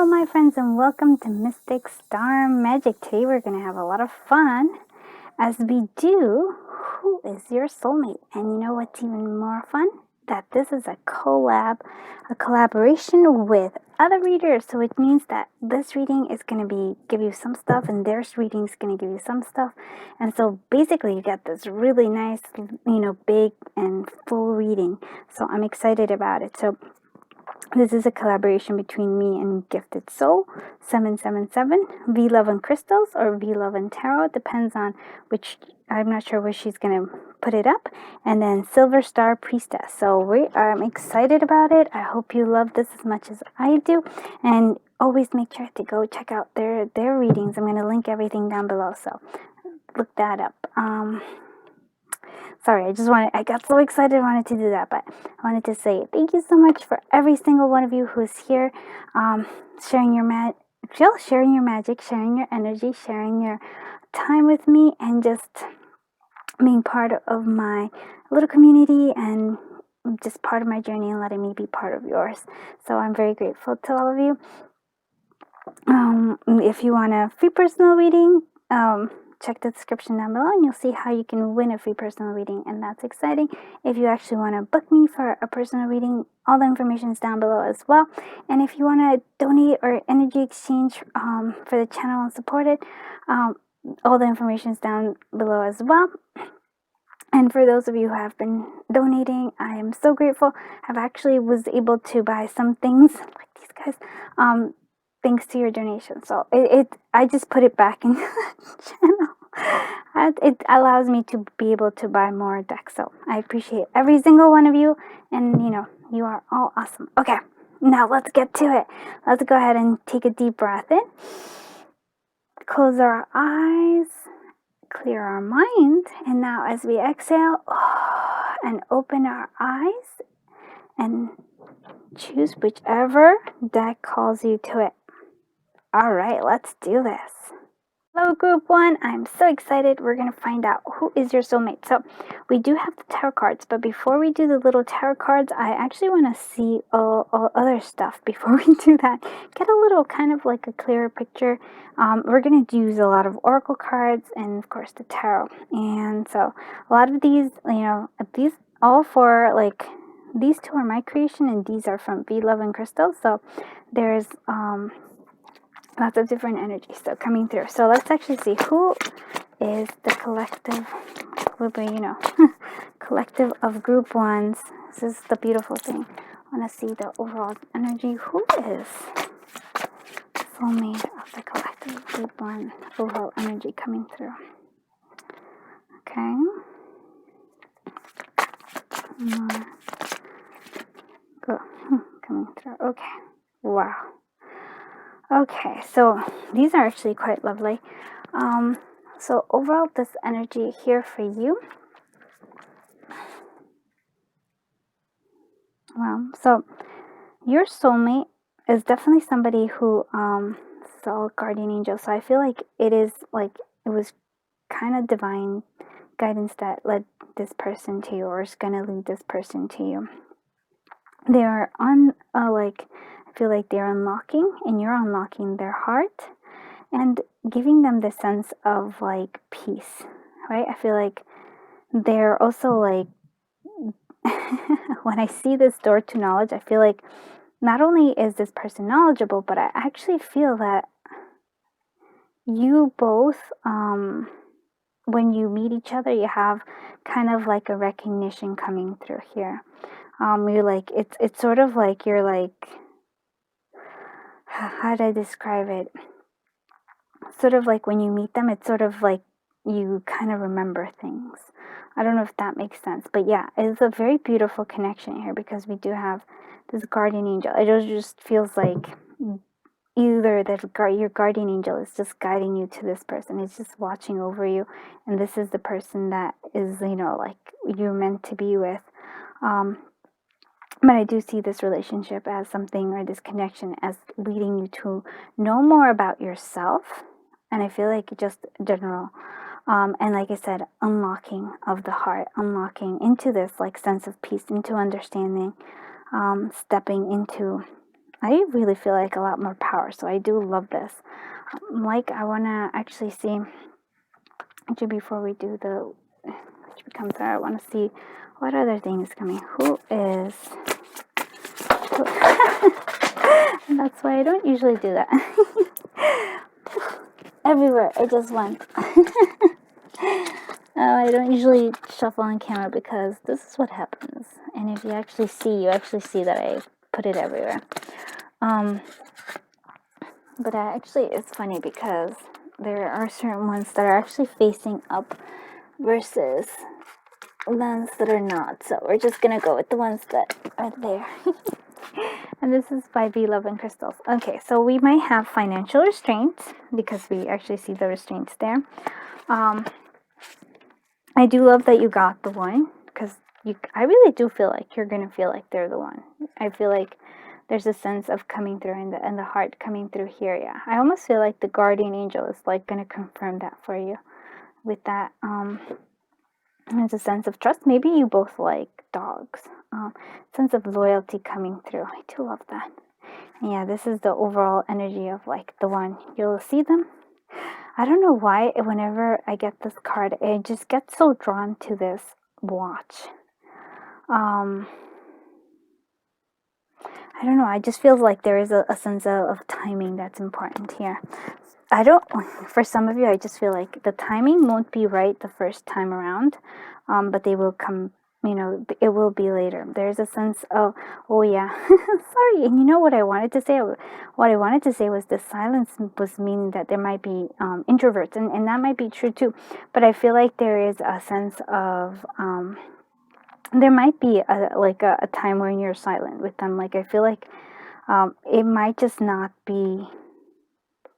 Hello my friends and welcome to Mystic Star Magic. Today we're going to have a lot of fun as we do Who is Your Soulmate? And you know what's even more fun? That this is a collaboration with other readers. So it means that this reading is going to give you some stuff and their reading is going to give you some stuff. And so basically you get this really nice, big and full reading. So I'm excited about it. So this is a collaboration between me and Gifted Soul 777, V Love and Crystals, or V Love and Tarot. Depends on which, I'm not sure where she's going to put it up. And then Silver Star Priestess. So I'm excited about it. I hope you love this as much as I do. And always make sure to go check out their readings. I'm going to link everything down below. So look that up. Sorry, I got so excited I wanted to do that, but I wanted to say thank you so much for every single one of you who's here, sharing your magic, sharing your energy, sharing your time with me, and just being part of my little community and just part of my journey and letting me be part of yours. So I'm very grateful to all of you. If you want a free personal reading, check the description down below and you'll see how you can win a free personal reading, and that's exciting. If you actually want to book me for a personal reading, all the information is down below as well. And if you want to donate or energy exchange for the channel and support it, all the information is down below as well. And for those of you who have been donating, I am so grateful. I've actually was able to buy some things like these guys, thanks to your donation. So I just put it back in the channel. It allows me to be able to buy more decks. So I appreciate every single one of you, and you are all awesome. Okay, now let's get to it. Let's go ahead and take a deep breath in. Close our eyes, clear our mind, and now as we exhale and open our eyes and choose whichever deck calls you to it. All right, let's do this. Hello, Group 1. I'm so excited. We're going to find out who is your soulmate. So we do have the tarot cards, but before we do the little tarot cards, I actually want to see all other stuff before we do that. Get a little kind of like a clearer picture. We're going to use a lot of oracle cards and, of course, the tarot. And so a lot of these, these all for like, these two are my creation and these are from V Love and Crystals. So there's lots of different energies so coming through. So let's actually see who is the collective, collective of Group 1s. This is the beautiful thing. I want to see the overall energy. Who is soulmate of the collective Group 1 overall energy coming through? Okay. Go. Coming through. Okay. Wow. Okay, so these are actually quite lovely. So overall, this energy here for you. Wow. So your soulmate is definitely somebody who saw guardian angel. So I feel like it was kind of divine guidance that led this person to you, or is going to lead this person to you. They are on I feel like they're unlocking, and you're unlocking their heart and giving them the sense of like peace, right? I feel like they're also like, when I see this door to knowledge, I feel like not only is this person knowledgeable, but I actually feel that you both, when you meet each other, you have kind of like a recognition coming through here. You're like, it's sort of like you're like, how do I describe it? Sort of like when you meet them, it's sort of like you kind of remember things. I don't know if that makes sense, but yeah, it's a very beautiful connection here because we do have this guardian angel. It just feels like either that your guardian angel is just guiding you to this person. It's just watching over you, and this is the person that is, like you're meant to be with. But I do see this relationship as something, or this connection as leading you to know more about yourself. And I feel like just general, and like I said, unlocking of the heart, unlocking into this like sense of peace, into understanding, stepping into I really feel like a lot more power. So I do love this. Like, I want to actually see, actually before we do the, which becomes there, I want to see what other thing is coming. Who is, that's why I don't usually do that. Everywhere, I just went. I don't usually shuffle on camera because this is what happens. And if you actually see that I put it everywhere. But actually, it's funny because there are certain ones that are actually facing up versus ones that are not. So we're just gonna go with the ones that are there. And this is by V Love and Crystals. Okay, so we might have financial restraints because we actually see the restraints there. I do love that you got the one because I really do feel like you're gonna feel like they're the one. I feel like there's a sense of coming through and the heart coming through here. Yeah, I almost feel like the guardian angel is like gonna confirm that for you with that. There's a sense of trust. Maybe you both like dogs. Sense of loyalty coming through. I do love that. And yeah, this is the overall energy of like the one. You'll see them. I don't know why whenever I get this card, I just get so drawn to this watch. I don't know. I just feels like there is a sense of timing that's important here. For some of you, I just feel like the timing won't be right the first time around, but they will come, it will be later. There's a sense of, oh yeah, sorry. And you know what I wanted to say? What I wanted to say was the silence was meaning that there might be introverts, and that might be true too. But I feel like there is a sense of, there might be a time when you're silent with them. Like, I feel like it might just not be,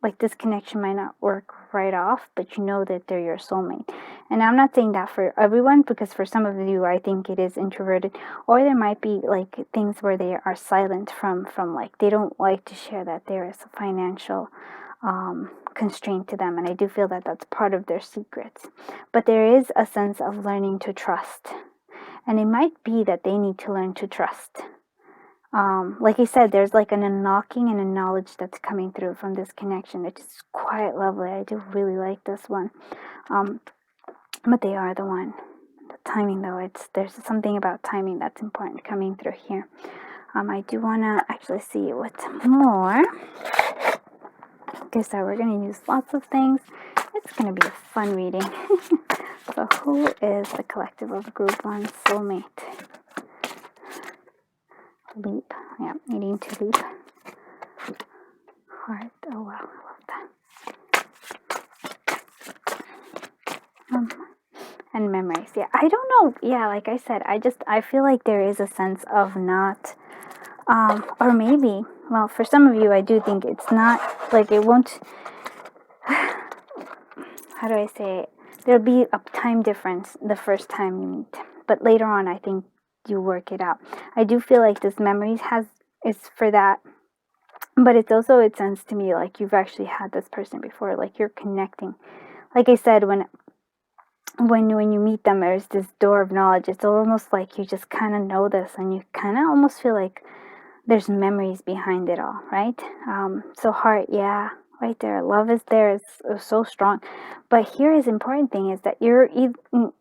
like, this connection might not work right off, but you know that they're your soulmate. And I'm not saying that for everyone, because for some of you, I think it is introverted, or there might be like things where they are silent from like, they don't like to share that there is a financial constraint to them. And I do feel that that's part of their secrets. But there is a sense of learning to trust. And it might be that they need to learn to trust. Like I said, there's like an unlocking and a knowledge that's coming through from this connection. It's just quite lovely. I do really like this one. But they are the one. The timing, though, there's something about timing that's important coming through here. I do want to actually see what's more. Okay, so we're going to use lots of things. It's going to be a fun reading. So who is the collective of group one soulmate? Leap. Yeah, needing to leap. Heart. Oh wow, I love that. And memories. Yeah, I don't know. Yeah, like I said, I feel like there is a sense of not, or maybe, well, for some of you, I do think it's not, like, it won't, how do I say it? There'll be a time difference the first time you meet, but later on, I think you work it out. I do feel like this memories is for that, but it's also, it sounds to me like you've actually had this person before, like you're connecting. Like I said, when you meet them, there's this door of knowledge. It's almost like you just kind of know this, and you kind of almost feel like there's memories behind it all, right? So heart, yeah, right there. Love is there. It's so strong. But here is important thing is that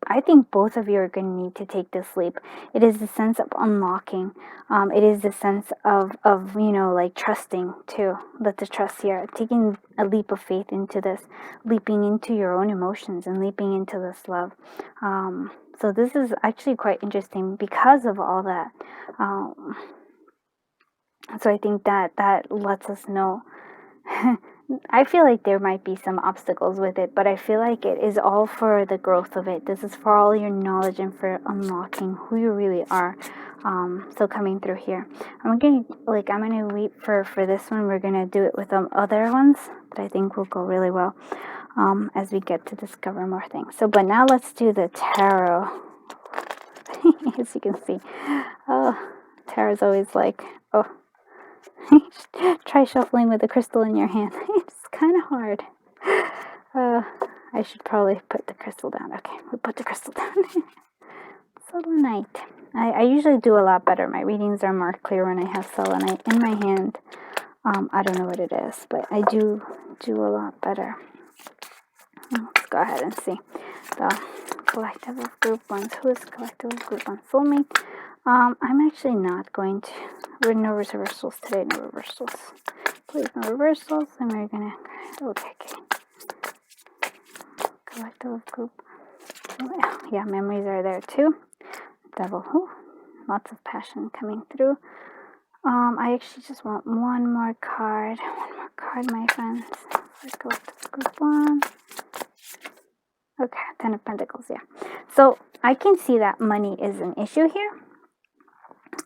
I think both of you are going to need to take this leap. It is the sense of unlocking. It is the sense of like trusting too. Let the trust here. Taking a leap of faith into this. Leaping into your own emotions and leaping into this love. So this is actually quite interesting because of all that. So I think that lets us know. I feel like there might be some obstacles with it, but I feel like it is all for the growth of it. This is for all your knowledge and for unlocking who you really are. So coming through here, I'm gonna leap for this one. We're gonna do it with other ones that I think will go really well as we get to discover more things. So, but now let's do the tarot. As you can see, tarot's always like, oh. Try shuffling with a crystal in your hand. It's kind of hard. I should probably put the crystal down. Okay, we put the crystal down. selenite. I usually do a lot better. My readings are more clear when I have selenite in my hand. I don't know what it is, but I do a lot better. Let's go ahead and see the collective of group ones. Who is collective of group one? Soulmate. I'm actually not going to. We're no reversals today. No reversals. Please, no reversals. And we're gonna. Okay. Collective of group. Yeah, memories are there too. Devil. Ooh, lots of passion coming through. I actually just want one more card. One more card, my friends. Let's go to group one. Okay, 10 of Pentacles, yeah. So I can see that money is an issue here.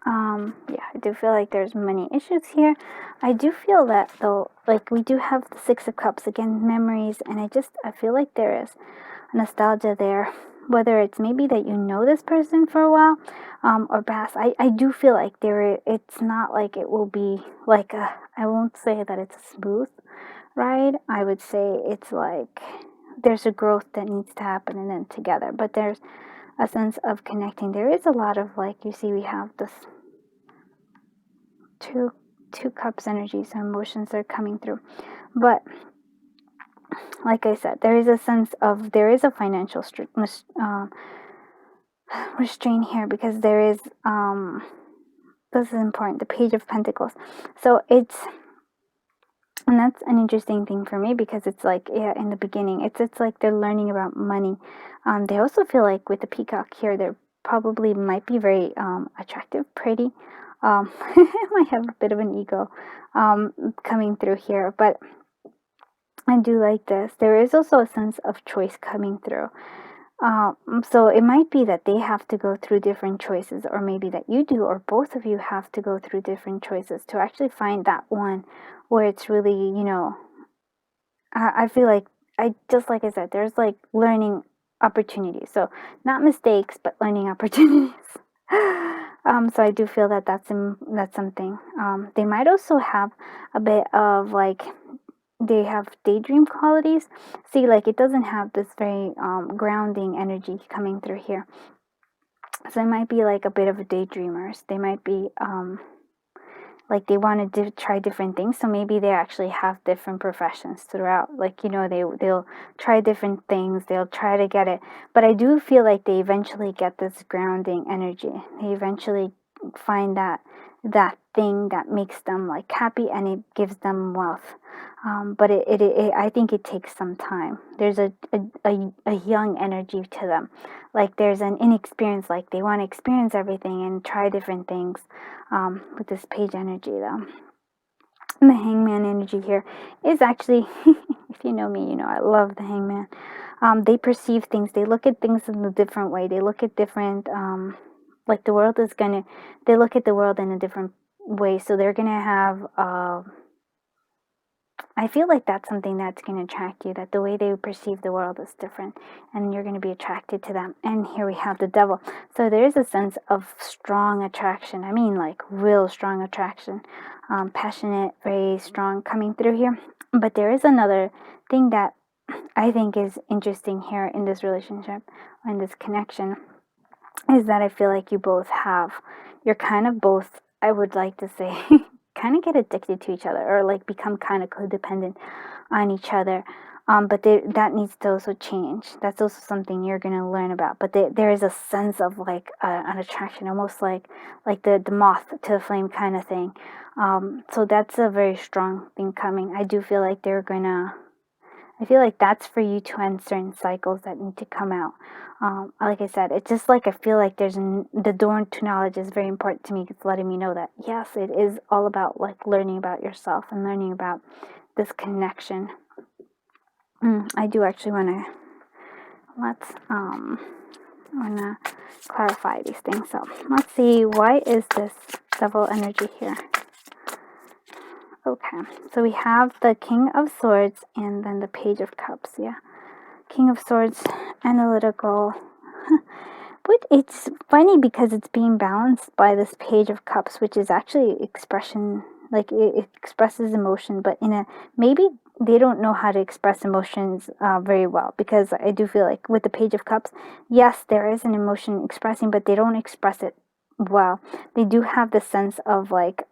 Yeah, I do feel like there's money issues here. I do feel that though, like we do have the Six of Cups, again, memories, and I feel like there is nostalgia there. Whether it's maybe that you know this person for a while, or past, I do feel like it's not like it will be like I won't say that it's a smooth ride. I would say it's like there's a growth that needs to happen and then together, but there's a sense of connecting. There is a lot of, like, you see we have this two cups energy, so emotions are coming through, but like I said, there is a sense of, there is a financial restraint here, because there is this is important, the Page of Pentacles. So and that's an interesting thing for me, because it's like, yeah, in the beginning, it's like they're learning about money. They also feel like with the peacock here, they probably might be very attractive, pretty. Might have a bit of an ego coming through here, but I do like this. There is also a sense of choice coming through. So it might be that they have to go through different choices, or maybe that you do, or both of you have to go through different choices to actually find that one where it's really, I feel like, just like I said, there's like learning opportunities. So not mistakes, but learning opportunities. So I do feel that that's something. They might also have a bit of like, they have daydream qualities. See, like it doesn't have this very grounding energy coming through here. So it might be like a bit of a daydreamers. They might be like they want to try different things. So maybe they actually have different professions throughout. Like, they'll try different things. They'll try to get it. But I do feel like they eventually get this grounding energy. They eventually find that thing that makes them like happy, and it gives them wealth. But I think it takes some time. There's a young energy to them. Like there's an inexperience, like they want to experience everything and try different things. With this Page energy though. And the Hangman energy here is actually, if you know me, I love the Hangman. They perceive things, they look at things in a different way. They look at different, like they look at the world in a different way. So they're gonna have, I feel like that's something that's going to attract you, that the way they perceive the world is different, and you're going to be attracted to them. And here we have the Devil. So there is a sense of strong attraction. I mean, like real strong attraction, passionate, very strong coming through here. But there is another thing that I think is interesting here in this relationship, in this connection, is that I feel like you're kind of both, I would like to say, kind of get addicted to each other, or like become kind of codependent on each other. But that needs to also change. That's also something you're going to learn about. But there is a sense of like an attraction, almost like the moth to the flame kind of thing. So that's a very strong thing coming. I do feel like I feel like that's for you to end certain cycles that need to come out. Like I said, it's just like I feel like the door to knowledge is very important to me. It's letting me know that, yes, it is all about like learning about yourself and learning about this connection. I do actually want to clarify these things. So let's see, why is this Devil energy here? Okay, so we have the King of Swords and then the Page of Cups. Yeah, King of Swords, analytical. But it's funny because it's being balanced by this Page of Cups, which is actually expression, like it expresses emotion, but in a maybe they don't know how to express emotions very well, because I do feel like with the Page of Cups, yes, there is an emotion expressing, but they don't express it well. They do have the sense of like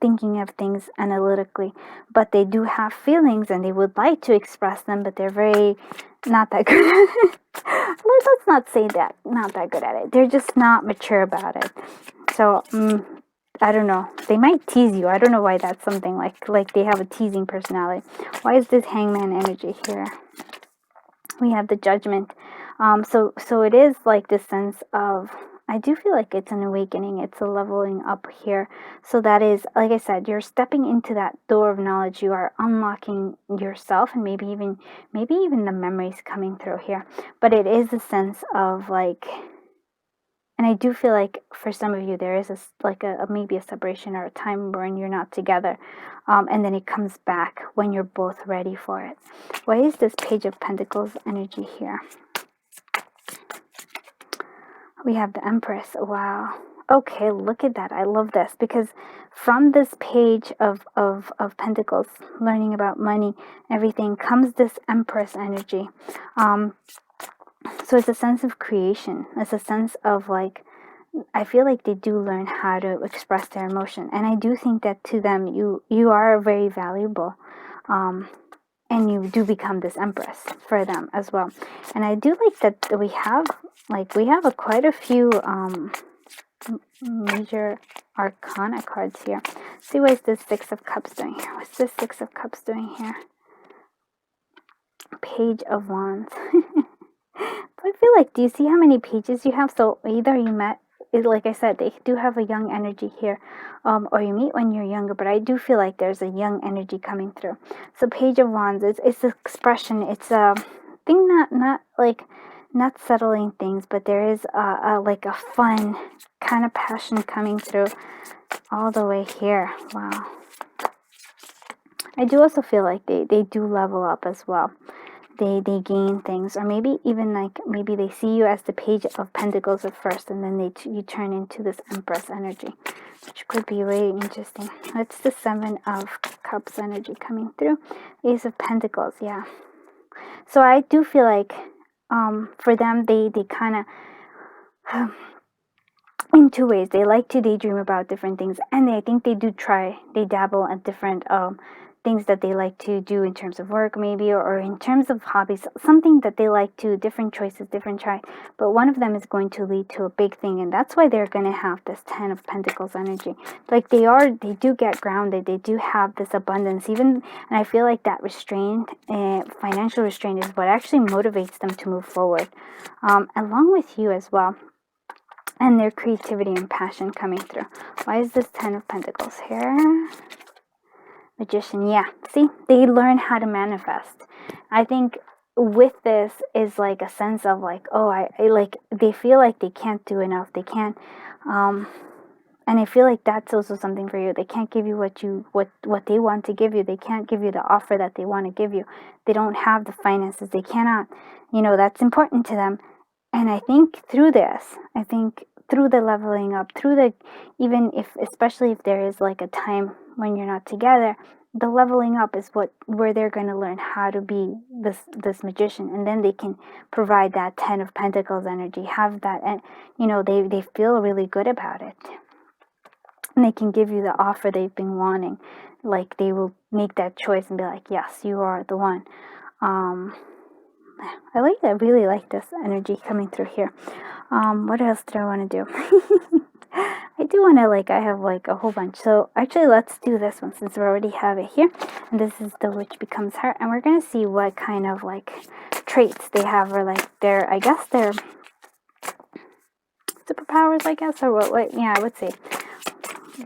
thinking of things analytically, but they do have feelings and they would like to express them, but they're very not that good at it. Let's not say that, not that good at it. They're just not mature about it. So I don't know. They might tease you. I don't know why that's something like they have a teasing personality. Why is this Hangman energy here? We have the Judgment. So it is like this sense of, I do feel like it's an awakening. It's a leveling up here. So that is, like I said, you're stepping into that door of knowledge. You are unlocking yourself, and maybe even the memories coming through here. But it is a sense of like, and I do feel like for some of you, there is maybe a separation or a time when you're not together. And then it comes back when you're both ready for it. Why is this Page of Pentacles energy here? We have the Empress. Wow. Okay, look at that. I love this, because from this Page of Pentacles, learning about money, everything, comes this Empress energy. So it's a sense of creation. It's a sense of like, I feel like they do learn how to express their emotion. And I do think that to them, you are very valuable. And you do become this Empress for them as well. And I do like that we have quite a few major arcana cards here. See, what is this Six of Cups doing here? What's this Six of Cups doing here? Page of Wands. I feel like, do you see how many pages you have? So either you met, like I said, they do have a young energy here, or you meet when you're younger, but I do feel like there's a young energy coming through. So Page of Wands, it's expression, it's a thing, not settling things, but there is like a fun kind of passion coming through all the way here. Wow. I do also feel like they do level up as well. They gain things, or maybe even maybe they see you as the Page of Pentacles at first, and then you turn into this Empress energy, which could be really interesting. That's the Seven of Cups energy coming through. Ace of Pentacles, yeah. So I do feel like for them, they kind of in two ways. They like to daydream about different things, and I think they dabble at different things that they like to do in terms of work, maybe, or in terms of hobbies, something that they like to, different choices, different try. But one of them is going to lead to a big thing, and that's why they're going to have this Ten of Pentacles energy. Like they do get grounded. They do have this abundance, and I feel like that restraint, financial restraint, is what actually motivates them to move forward, along with you as well. And their creativity and passion coming through. Why is this Ten of Pentacles here? Magician, yeah. See, they learn how to manifest. I think with this is like a sense of like, oh, I like, they feel like they can't do enough. They can't, and I feel like that's also something for you. They can't give you what they want to give you. They can't give you the offer that they want to give you. They don't have the finances. They cannot, that's important to them. And I think through this, through the leveling up, especially if there is like a time when you're not together, the leveling up is where they're going to learn how to be this magician, and then they can provide that Ten of Pentacles energy, have that, and they feel really good about it, and they can give you the offer they've been wanting. Like they will make that choice and be like, yes, you are the one. I really like this energy coming through here. What else do I want to do? I do want to, I have a whole bunch. So actually, let's do this one since we already have it here. And this is the Witch Becomes Her. And we're going to see what kind of traits they have, or their superpowers, I guess, or what, yeah, I would say.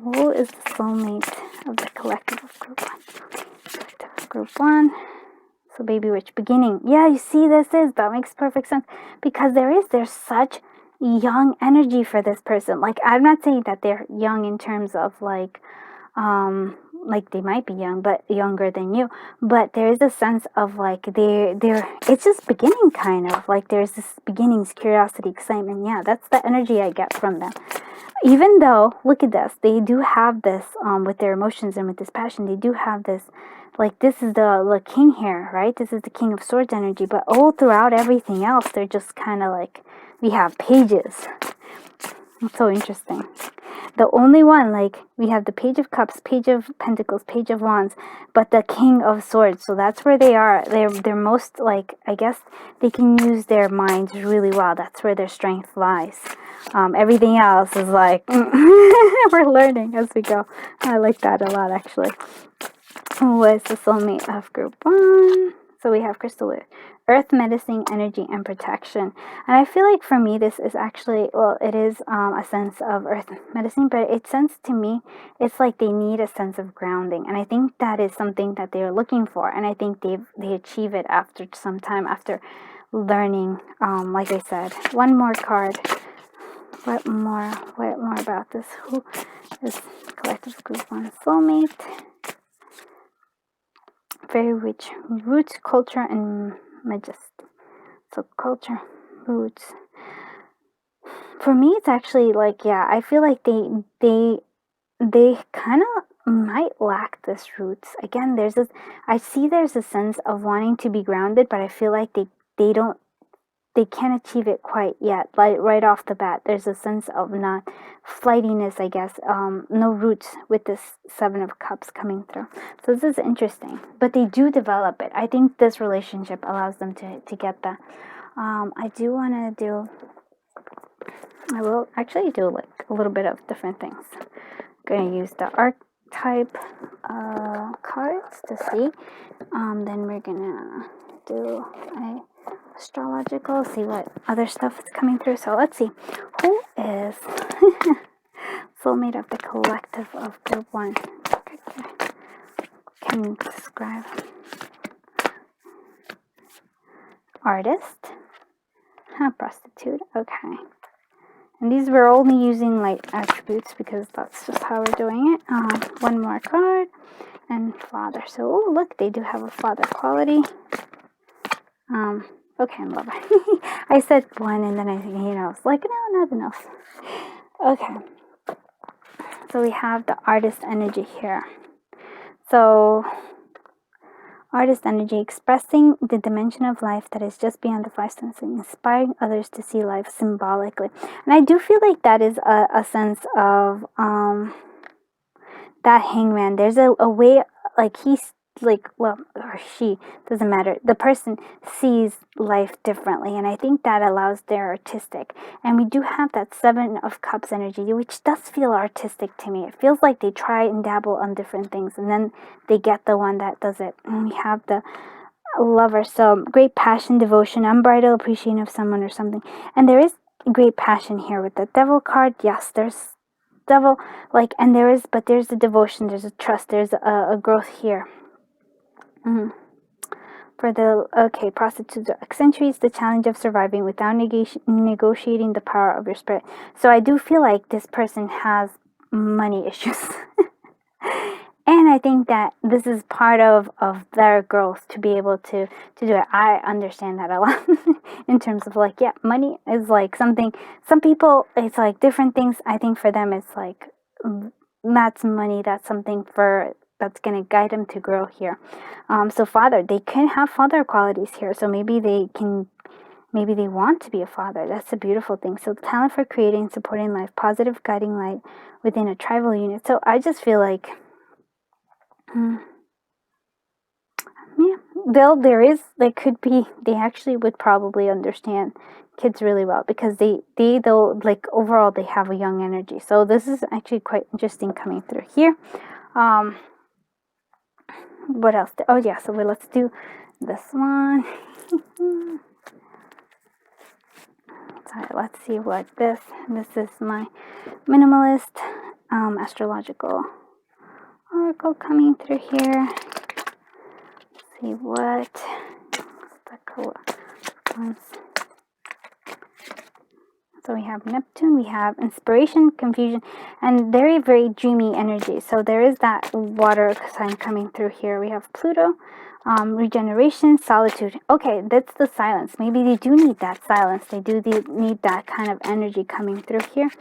Who is the soulmate of the collective of group one? Collective of group one. So Baby Witch, beginning. Yeah, you see, that makes perfect sense, because there's such young energy for this person. I'm not saying that they're young in terms of they might be young, but younger than you, but there is a sense of they're it's just beginning, kind of there's this beginnings, curiosity, excitement. Yeah, that's the energy I get from them. even though, look at this, they do have this, with their emotions and with this passion, they do have this, like, this is the king here, right? This is the King of Swords energy, but all throughout everything else, they're just kind of like, we have pages. It's so interesting. The only one, like, we have the Page of Cups, Page of Pentacles, Page of Wands, but the King of Swords. So that's where they are. They're most, like, I guess they can use their minds really well. That's where their strength lies. Everything else is like, we're learning as we go. I like that a lot, actually. Who is the soulmate of group 1? So we have Crystal Earth, Medicine, Energy, and Protection. And I feel like for me, this is actually, well, it is a sense of Earth Medicine, but it sounds to me, it's like they need a sense of grounding. And I think that is something that they are looking for. And I think they achieve it after some time, after learning, like I said. One more card. What more about this? Who is Collective Group 1 Soulmate? Very rich roots, culture, and majesty. So culture, roots. For me, it's actually like, yeah, I feel like they kind of might lack this roots. Again, there's a sense of wanting to be grounded, but I feel like they can't achieve it quite yet. Like right off the bat, there's a sense of not flightiness, I guess. No roots with this Seven of Cups coming through. So this is interesting, but they do develop it. I think this relationship allows them to get that. I will actually do like a little bit of different things. I'm gonna use the archetype cards to see. Then we're gonna do a astrological, see what other stuff is coming through. So let's see, who is soulmate of the collective of group 1? Can you describe? Artist, prostitute, okay. And these we're only using like attributes because that's just how we're doing it. One more card, and father. So look, they do have a father quality. Okay, and lover. I said one, and then I think, it's like, no, not enough. Okay. So we have the artist energy here. So, artist energy, expressing the dimension of life that is just beyond the five senses, inspiring others to see life symbolically. And I do feel like that is a sense of that hangman. There's a way, like he's like, well, or she, doesn't matter, the person sees life differently, and I think that allows their artistic. And we do have that Seven of Cups energy, which does feel artistic to me. It feels like they try and dabble on different things, and then they get the one that does it. And we have the lover, so great passion, devotion, unbridled appreciation of someone or something. And there is great passion here with the devil card. Yes, there's devil, like, and there's the devotion, there's a trust, there's a growth here. For the, prostitutes accentuates the challenge of surviving without negotiating the power of your spirit. So I do feel like this person has money issues. And I think that this is part of their growth to be able to do it. I understand that a lot in terms of like, yeah, money is like something, some people, it's like different things. I think for them, it's like, that's money. That's something that's going to guide them to grow here. So father, they can have father qualities here. So maybe they want to be a father. That's a beautiful thing. So talent for creating, supporting life, positive guiding light within a tribal unit. So I just feel like, they actually would probably understand kids really well, because overall they have a young energy. So this is actually quite interesting coming through here. What else? So let's do this one. Sorry, let's see what this is my minimalist astrological oracle coming through here. Let's see what the cool ones. So we have Neptune, we have inspiration, confusion, and very, very dreamy energy. So there is that water sign coming through here. We have Pluto, Regeneration, solitude. Okay, that's the silence. Maybe they do need that silence. They need that kind of energy coming through here.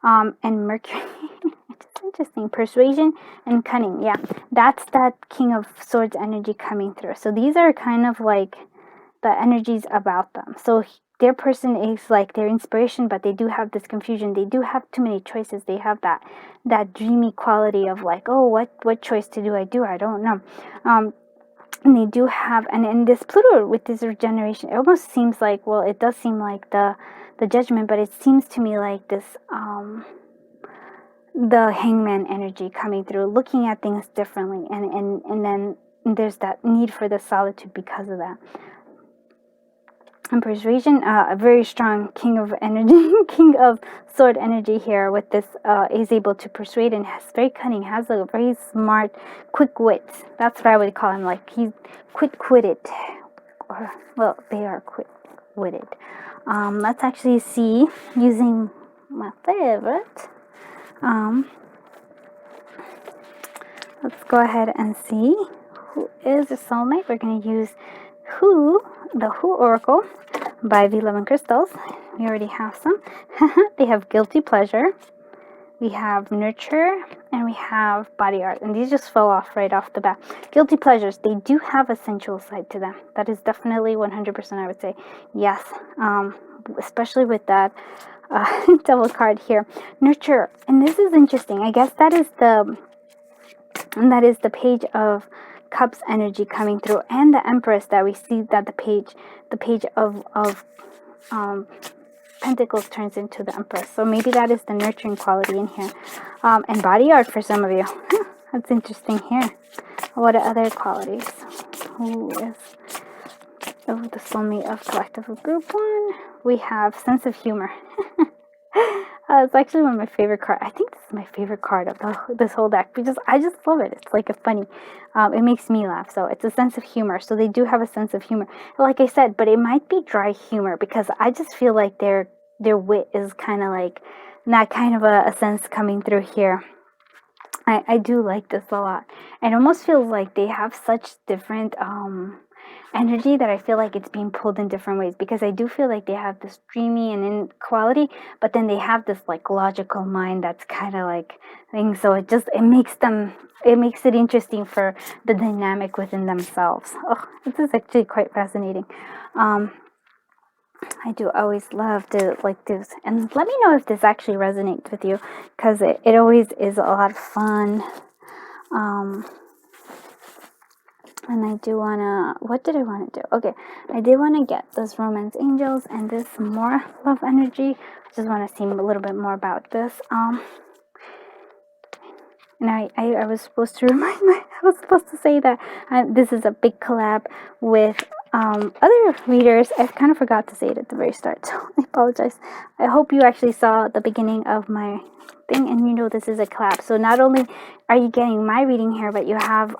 And Mercury. It's interesting. Persuasion and cunning. Yeah, that's that King of Swords energy coming through. So these are kind of like the energies about them. So their person is like their inspiration, but they do have this confusion. They do have too many choices. They have that dreamy quality of like, oh, what choice to do? I don't know. And they do have, and in this Pluto with this regeneration, it almost seems like, well, it does seem like the Judgment, but it seems to me like this the Hangman energy coming through, looking at things differently, and then there's that need for the solitude because of that. And persuasion, a very strong King of energy, King of Sword energy here with this, is able to persuade and has very cunning, has a very smart, quick wit. That's what I would call him, like he's quick-witted. Or, well, they are quick-witted. Let's actually see, using my favorite. Let's go ahead and see who is a soulmate. We're going to use the Who Oracle by V11 Crystals. We already have some. They have Guilty Pleasure, we have Nurture, and we have Body Art. And these just fell off right off the bat. Guilty Pleasures, they do have a sensual side to them. That is definitely 100%, I would say. Yes. Especially with that Devil card here. Nurture. And this is interesting. I guess that is the Page of Cups energy coming through, and the Empress that we see, that the page of Pentacles turns into the Empress. So maybe that is the nurturing quality in here. And Body Art for some of you. That's interesting here. What are other qualities? Who is the soulmate of collective of group 1? We have sense of humor. It's actually one of my favorite cards. I think this is my favorite card of this whole deck because I just love it. It's like a funny. It makes me laugh. So it's a sense of humor. So they do have a sense of humor. Like I said, but it might be dry humor because I just feel like their wit is kind of like that kind of a sense coming through here. I do like this a lot. It almost feels like they have such different energy that I feel like it's being pulled in different ways, because I do feel like they have this dreamy and in quality, but then they have this like logical mind that's kind of like thing. So it makes it interesting for the dynamic within themselves. Oh, this is actually quite fascinating. I do always love to like this, and let me know if this actually resonates with you, because it always is a lot of fun. And I do wanna, what did I want to do? Okay, I did want to get those Romance Angels and this more love energy. I just want to see a little bit more about this. And I was supposed to I was supposed to say that this is a big collab with other readers. I kind of forgot to say it at the very start, so I apologize. I hope you actually saw the beginning of my thing, and you know this is a collab. So not only are you getting my reading here, but you have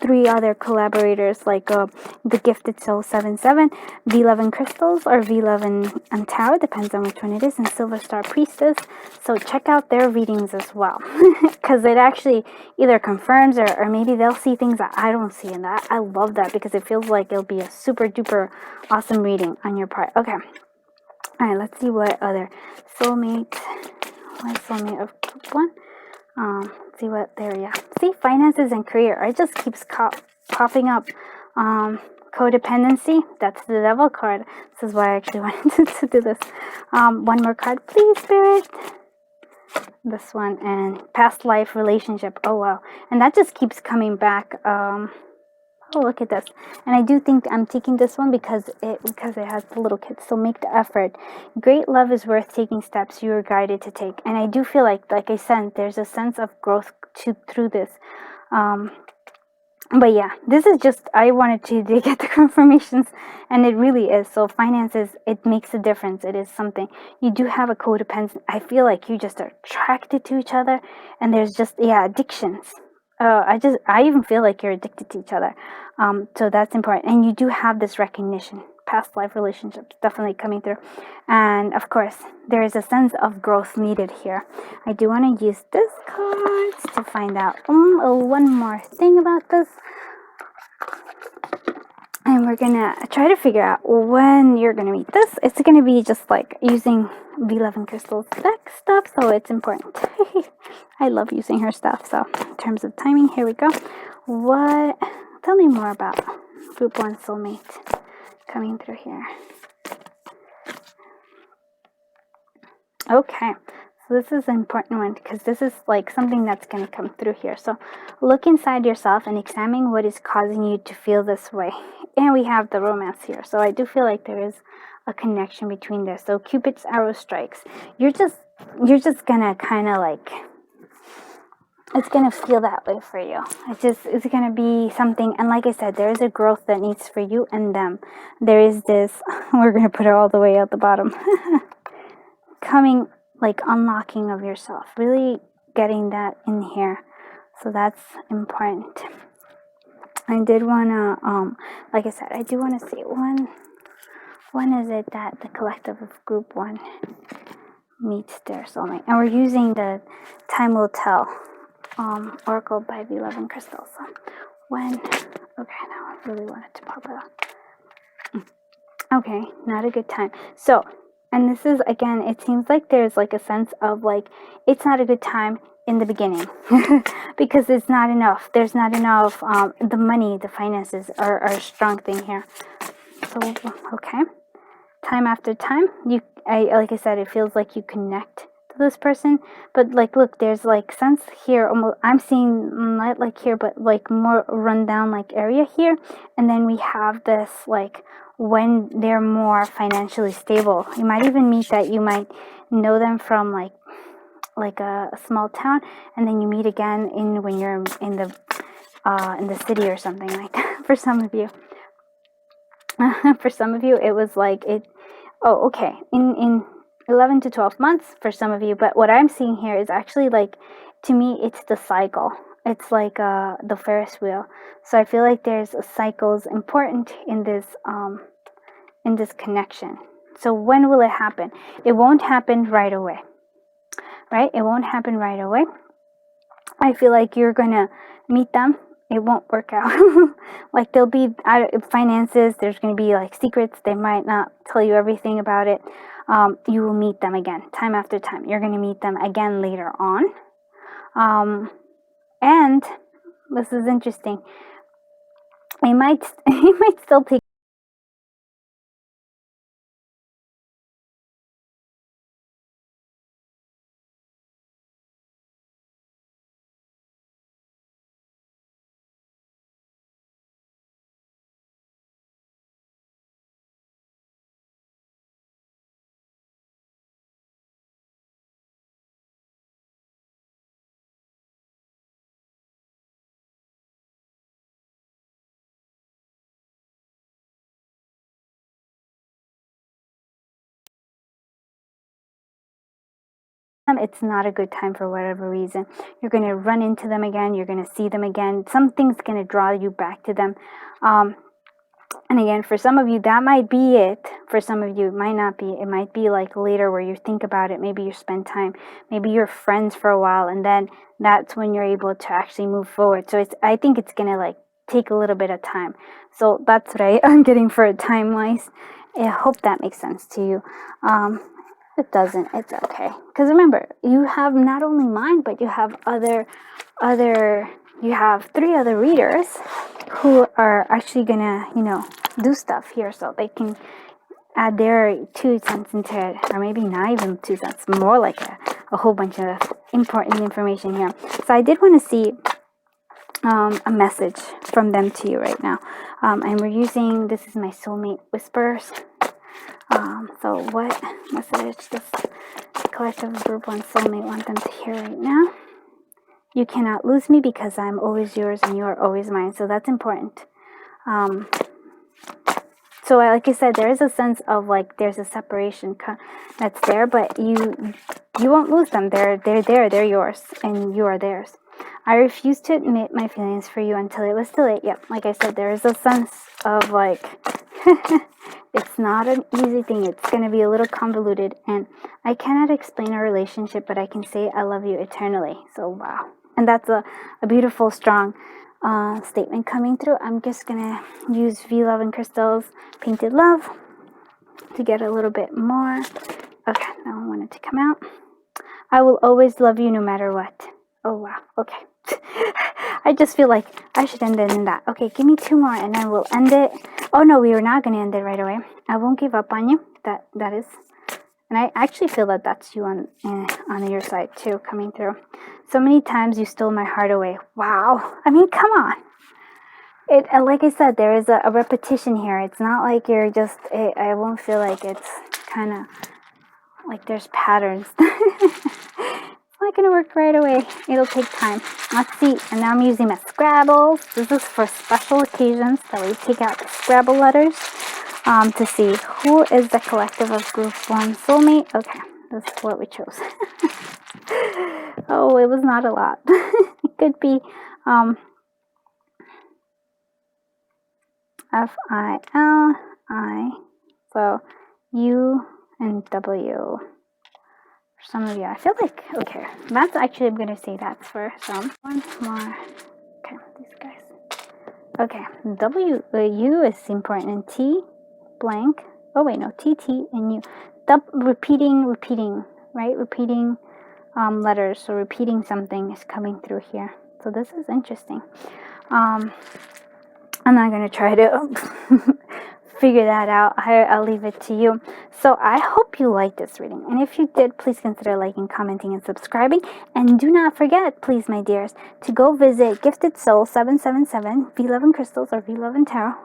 3 other collaborators, like the Gifted Soul 77, V11 Crystals, or V11 Untitled, depends on which one it is, and Silver Star Priestess. So check out their readings as well, because it actually either confirms or maybe they'll see things that I don't see, and that I love that, because it feels like it'll be a super duper awesome reading on your part. Okay, all right, let's see what other soulmate of group 1. See what there, yeah. See, finances and career. It just keeps popping up. Codependency. That's the Devil card. This is why I actually wanted to do this. One more card, please, Spirit. This one, and past life relationship. Oh wow, and that just keeps coming back. Oh, look at this. And I do think I'm taking this one because it has the little kids. So make the effort. Great love is worth taking steps you are guided to take. And I do feel like I said, there's a sense of growth through this. But yeah, this is just, I wanted to get the confirmations, and it really is. So finances, it makes a difference. It is something. You do have a codependence. I feel like you just are attracted to each other, and there's just, yeah, addictions. I even feel like you're addicted to each other. So that's important. And you do have this recognition. Past life relationships definitely coming through. And of course, there is a sense of growth needed here. I do want to use this card to find out one more thing about this. And we're gonna try to figure out when you're gonna meet this. It's gonna be just like using V11 Crystal's deck stuff, so it's important. I love using her stuff. So in terms of timing, here we go. Tell me more about Group 1 Soulmate coming through here. Okay, so this is an important one because this is like something that's going to come through here. So look inside yourself and examine what is causing you to feel this way. And we have the romance here. So I do feel like there is a connection between this. So Cupid's arrow strikes. You're just going to kind of like, it's going to feel that way for you. It's going to be something. And like I said, there is a growth that needs for you and them. There is this, we're going to put it all the way out the bottom. Coming, like unlocking of yourself, really getting that in here. So that's important. I did want to, like I said, I do want to see when is it that the collective of Group 1 meets their soulmate. And we're using the Time Will Tell Oracle by V11 Crystal. So when, okay, now I really wanted to pop it up. Okay, not a good time. So, and this is, again, it seems like there's like a sense of like, it's not a good time in the beginning because it's not enough. There's not enough, the money, the finances are a strong thing here. So, okay. Time after time, like I said, it feels like you connect to this person, but like, look, there's like sense here, almost, I'm seeing not like here, but like more rundown like area here. And then we have this like, when they're more financially stable, you might even meet that you might know them from like a small town, and then you meet again when you're in the city or something like that. For some of you, it was like it. Oh, okay. In 11 to 12 months for some of you, but what I'm seeing here is actually like, to me, it's the cycle. It's like the Ferris wheel. So I feel like there's cycles important in this connection. So when will it happen? It won't happen right away, right? It won't happen right away. I feel like you're gonna meet them. It won't work out. Like there'll be finances. There's gonna be like secrets. They might not tell you everything about it. You will meet them again, time after time. You're gonna meet them again later on. And this is interesting. It might still take. It's not a good time for whatever reason. You're going to run into them again. You're going to see them again. Something's going to draw you back to them. And again, for some of you, that might be it. For some of you, it might not be. It might be like later where you think about it. Maybe you spend time. Maybe you're friends for a while. And then that's when you're able to actually move forward. So I think it's going to like take a little bit of time. So that's what I'm getting for time-wise. I hope that makes sense to you. It doesn't, it's okay. Because remember, you have not only mine, but you have you have 3 other readers who are actually gonna, do stuff here, so they can add their 2 cents into it, or maybe not even 2 cents, more like a whole bunch of important information here. So I did want to see a message from them to you right now. And we're using, this is my soulmate whispers. So what message does the collective Group 1 soulmate want them to hear right now? You cannot lose me because I'm always yours and you are always mine. So that's important. So like I said, there is a sense of like there's a separation that's there, but you won't lose them. They're there. They're yours and you are theirs. I refuse to admit my feelings for you until it was too late. Yep, like I said, there is a sense of like it's not an easy thing. It's going to be a little convoluted, and I cannot explain a relationship, but I can say I love you eternally. So wow. And that's a beautiful, strong statement coming through. I'm just gonna use V11 crystals, painted love, to get a little bit more. Okay, now I want it to come out. I will always love you no matter what. Oh wow, okay. I just feel like I should end it in that. Okay, give me 2 more and then we'll end it. Oh no, we are not going to end it right away. I won't give up on you. That is, and I actually feel that that's you on your side too, coming through. So many times you stole my heart away. Wow. I mean, come on. And like I said, there is a repetition here. It's not like you're just, I won't feel like it's kind of like there's patterns. It's not going to work right away. It'll take time. Let's see. And now I'm using my Scrabbles. This is for special occasions that we take out the Scrabble letters to see who is the collective of group 1 soulmate. Okay, this is what we chose. Oh, it was not a lot. It could be F-I-L-I. So U and W. For some of you, I feel like, okay, that's actually, I'm going to say that's for some. One more. Okay, these guys. Okay, W, U is important, and T, blank. Oh, wait, no, T, T, and U. Repeating, right? Repeating letters, so repeating something is coming through here. So this is interesting. I'm not going to try to figure that out. I'll leave it to you. So I hope you liked this reading. And if you did, please consider liking, commenting, and subscribing. And do not forget, please, my dears, to go visit Gifted Soul 777, V11 Crystals, or V11 Tarot,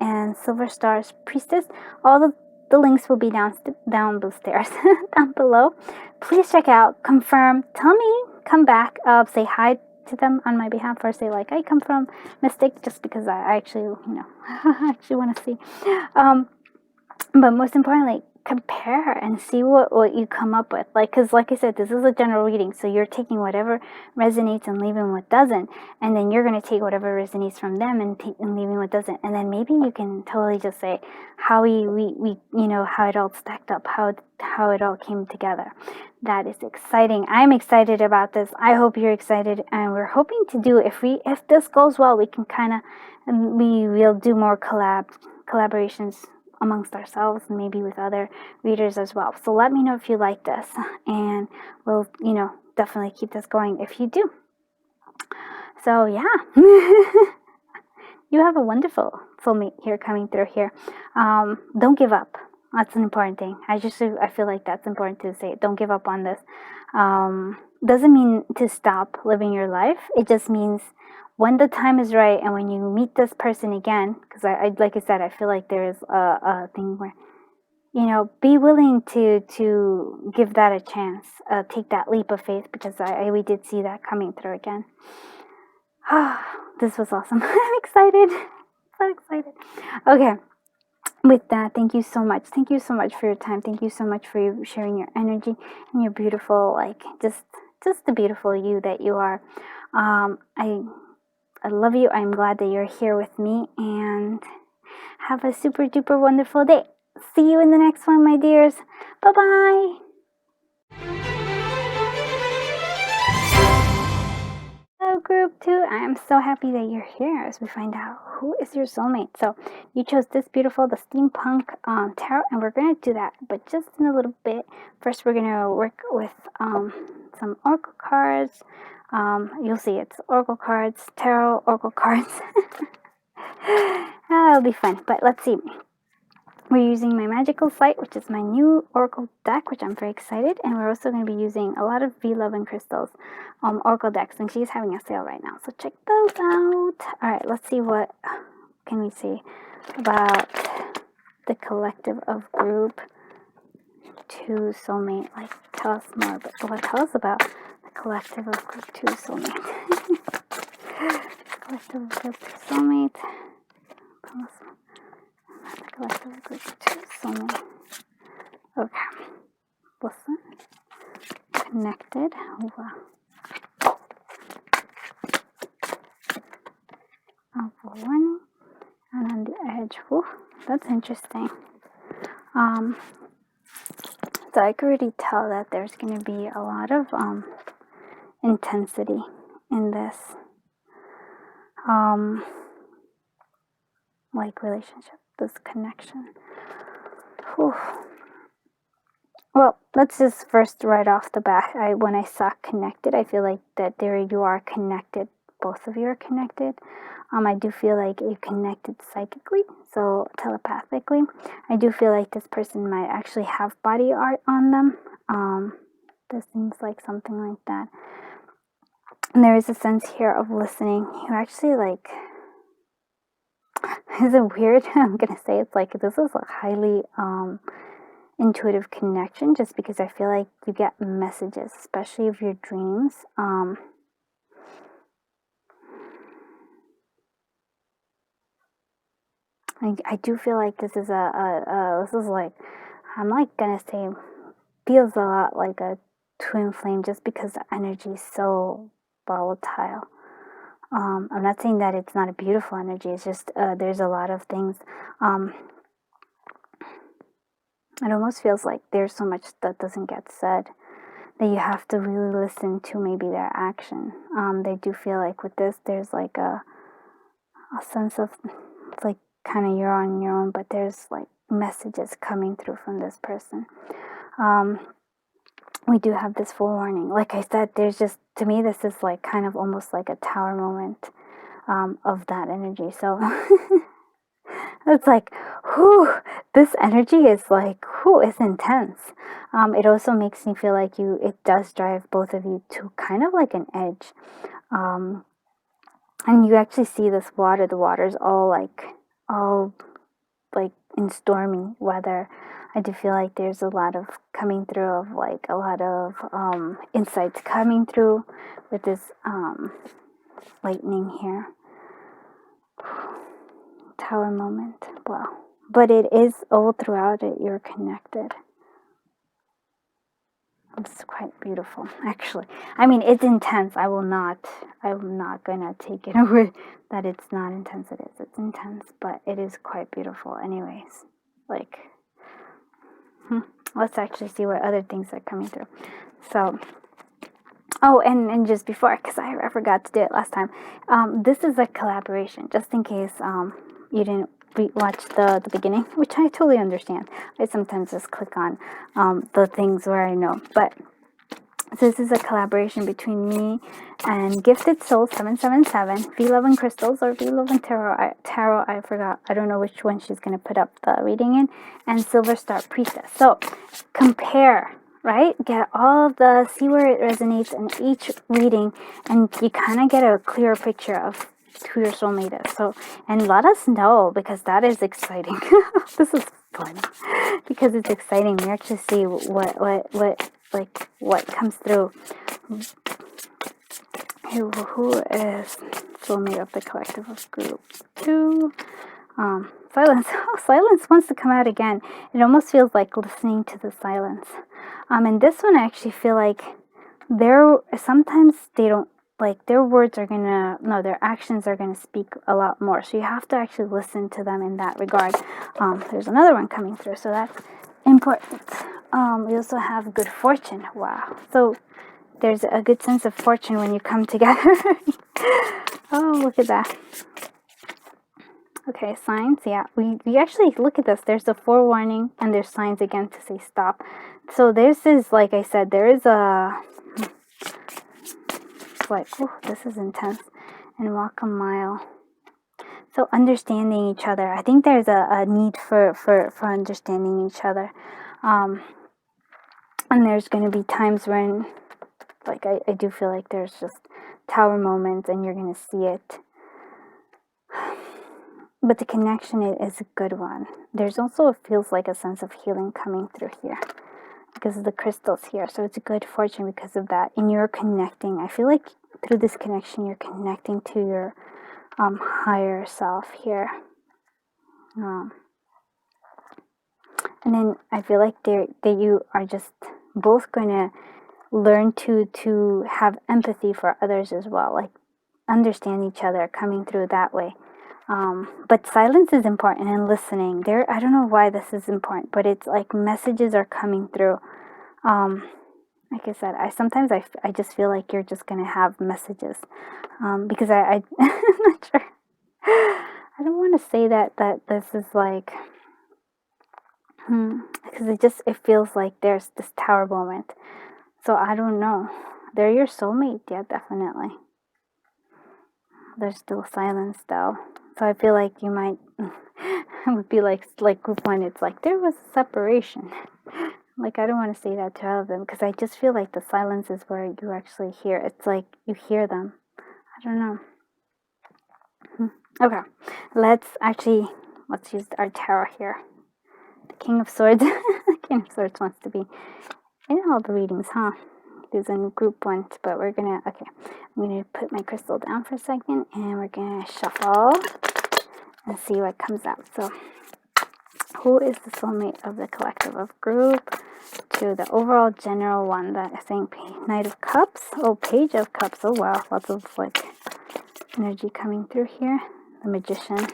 and Silver Stars Priestess. All the links will be down the stairs, down below. Please check out, confirm, tell me, come back, say hi to them on my behalf, or say like I come from Mystic, just because I actually, I actually want to see. But most importantly, compare and see what you come up with. Because like I said, this is a general reading, so you're taking whatever resonates and leaving what doesn't, and then you're going to take whatever resonates from them and leaving what doesn't, and then maybe you can totally just say how we how it all stacked up, how it all came together. That is exciting. I'm excited about this. I hope you're excited, and we're hoping to do, if this goes well, we can we'll do more collaborations amongst ourselves, and maybe with other readers as well. So let me know if you like this, and we'll definitely keep this going if you do. So yeah. You have a wonderful soulmate here coming through here. Don't give up. That's an important thing. I feel like that's important to say. Don't give up on this. Doesn't mean to stop living your life. It just means when the time is right, and when you meet this person again, because I like I said, I feel like there is a thing where, be willing to give that a chance. Take that leap of faith, because we did see that coming through again. This was awesome. I'm excited. So excited. Okay. With that, thank you so much. Thank you so much for your time. Thank you so much for you sharing your energy and your beautiful, just the beautiful you that you are. I love you. I'm glad that you're here with me, and have a super duper wonderful day. See you in the next one, my dears. Bye-bye. Hello, group 2. I am so happy that you're here as we find out who is your soulmate. So you chose this beautiful, the Steampunk tarot, and we're going to do that, but just in a little bit. First, we're going to work with some oracle cards. You'll see it's oracle cards, tarot, oracle cards. It'll be fun, but let's see. We're using my Magical Sight, which is my new oracle deck, which I'm very excited, and we're also going to be using a lot of V11 crystals oracle decks, and she's having a sale right now, so check those out. Alright, let's see what can we say about the collective of group 2 soulmate. Tell us more, but tell us about the collective of group 2 soulmate. Collective of group 2 soulmate. Tell us the collective of group 2 soulmate. Okay. Listen. Connected. Oh, wow. Warning. And on the edge. Whew, that's interesting. So I could already tell that there's going to be a lot of intensity in this. like relationship, this connection. Whew. Well, let's just first right off the bat, when I saw connected, I feel like that there you are connected. Both of you are connected. I do feel like you're connected psychically, so telepathically. I do feel like this person might actually have body art on them. This seems like something like that. And there is a sense here of listening. You actually like, is it weird? I'm gonna say it's like this is a highly intuitive connection, just because I feel like you get messages, especially of your dreams. I do feel like this is this is like, I'm like gonna say, feels a lot like a twin flame, just because the energy is so volatile. I'm not saying that it's not a beautiful energy. It's just there's a lot of things. It almost feels like there's so much that doesn't get said, that you have to really listen to maybe their action. They do feel like with this, there's like a sense of, it's like kind of you're on your own, but there's like messages coming through from this person. We do have this forewarning. Like I said, there's just, to me, this is like kind of almost like a tower moment of that energy. So it's like, whew, this energy is like, whew, it's intense. It also makes me feel like it does drive both of you to kind of like an edge. And you actually see this water. The water's all like in stormy weather. I do feel like there's a lot of coming through of like a lot of insights coming through with this lightning here. Tower moment. Wow. But it is all throughout it, you're connected. It's quite beautiful, actually. I mean, it's intense. I'm not gonna take it away that it's not intense. It is. It's intense, but it is quite beautiful anyways. Like, let's actually see what other things are coming through. So, oh, and just before, because I forgot to do it last time, this is a collaboration, just in case you didn't watch the beginning, which I totally understand. I sometimes just click on the things where I know, but so this is a collaboration between me and Gifted Soul 777, V11 Crystals or V11 Tarot. I forgot. I don't know which one she's going to put up the reading in, and Silver Star Priestess. So compare, right? Get all of the, see where it resonates in each reading, and you kind of get a clearer picture of who your soulmate is. So, and let us know, because that is exciting. This is fun because it's exciting. We actually see what comes through. Who is soulmate of the collective of group 2? Silence. Oh, silence wants to come out again. It almost feels like listening to the silence. And this one, I actually feel like sometimes they don't, like, their words are gonna, no, their actions are gonna speak a lot more. So you have to actually listen to them in that regard. There's another one coming through, so that's important. We also have good fortune. Wow. So there's a good sense of fortune when you come together. Oh, look at that. Okay, signs. Yeah, we actually, look at this. There's a forewarning and there's signs again to say stop. So this is, like I said, there is a, like, oh, this is intense. And walk a mile. So understanding each other. I think there's a need for understanding each other. And there's going to be times when, like, I do feel like there's just tower moments and you're going to see it. But the connection is a good one. There's also, it feels like a sense of healing coming through here because of the crystals here. So it's a good fortune because of that. And you're connecting. I feel like through this connection, you're connecting to your higher self here. And then I feel like that you are just both going to learn to have empathy for others as well. Like, understand each other coming through that way. But silence is important, and listening. I don't know why this is important, but it's like messages are coming through. like I said, I just feel like you're just gonna have messages, because I'm not sure. I don't want to say that this is like, because it feels like there's this tower moment. So I don't know. They're your soulmate, yeah, definitely. There's still silence though. So I feel like you might it would be like group one, it's like there was a separation. Like I don't want to say that to all of them because I just feel like the silence is where you actually hear. It's like you hear them. I don't know. Okay. Let's use our tarot here. The King of Swords. The King of Swords wants to be in all the readings, huh? He's in group one, but I'm gonna put my crystal down for a second and we're gonna shuffle and see what comes out. So, who is the soulmate of the collective of group? To the overall general one, that I think Knight of Cups. Oh, Page of Cups. Oh wow, lots of like energy coming through here. The Magician.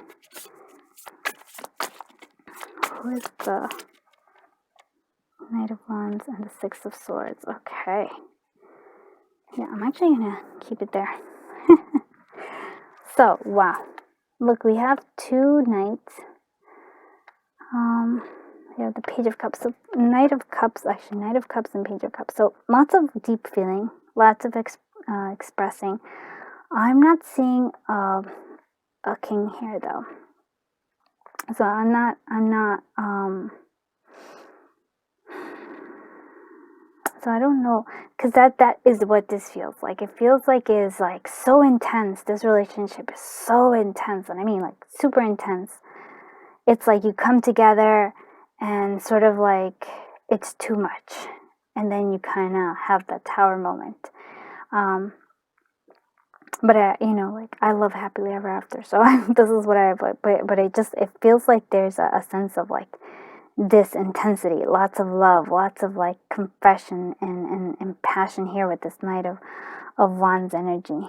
Who is the Knight of Wands and the Six of Swords? Okay. Yeah, I'm actually gonna keep it there. So, wow. Look, we have two knights. We have the Page of Cups. So, Knight of Cups and Page of Cups. So, lots of deep feeling, lots of expressing. I'm not seeing a king here though. So I'm not so I don't know, because that is what this feels like. It feels like it is like so intense. This relationship is so intense, and I mean like super intense. It's like you come together and sort of like it's too much, and then you kind of have that tower moment. But like I love happily ever after, so this is what I have. But it feels like there's a sense of like this intensity, lots of love, lots of like confession and passion here with this Knight of Wands energy.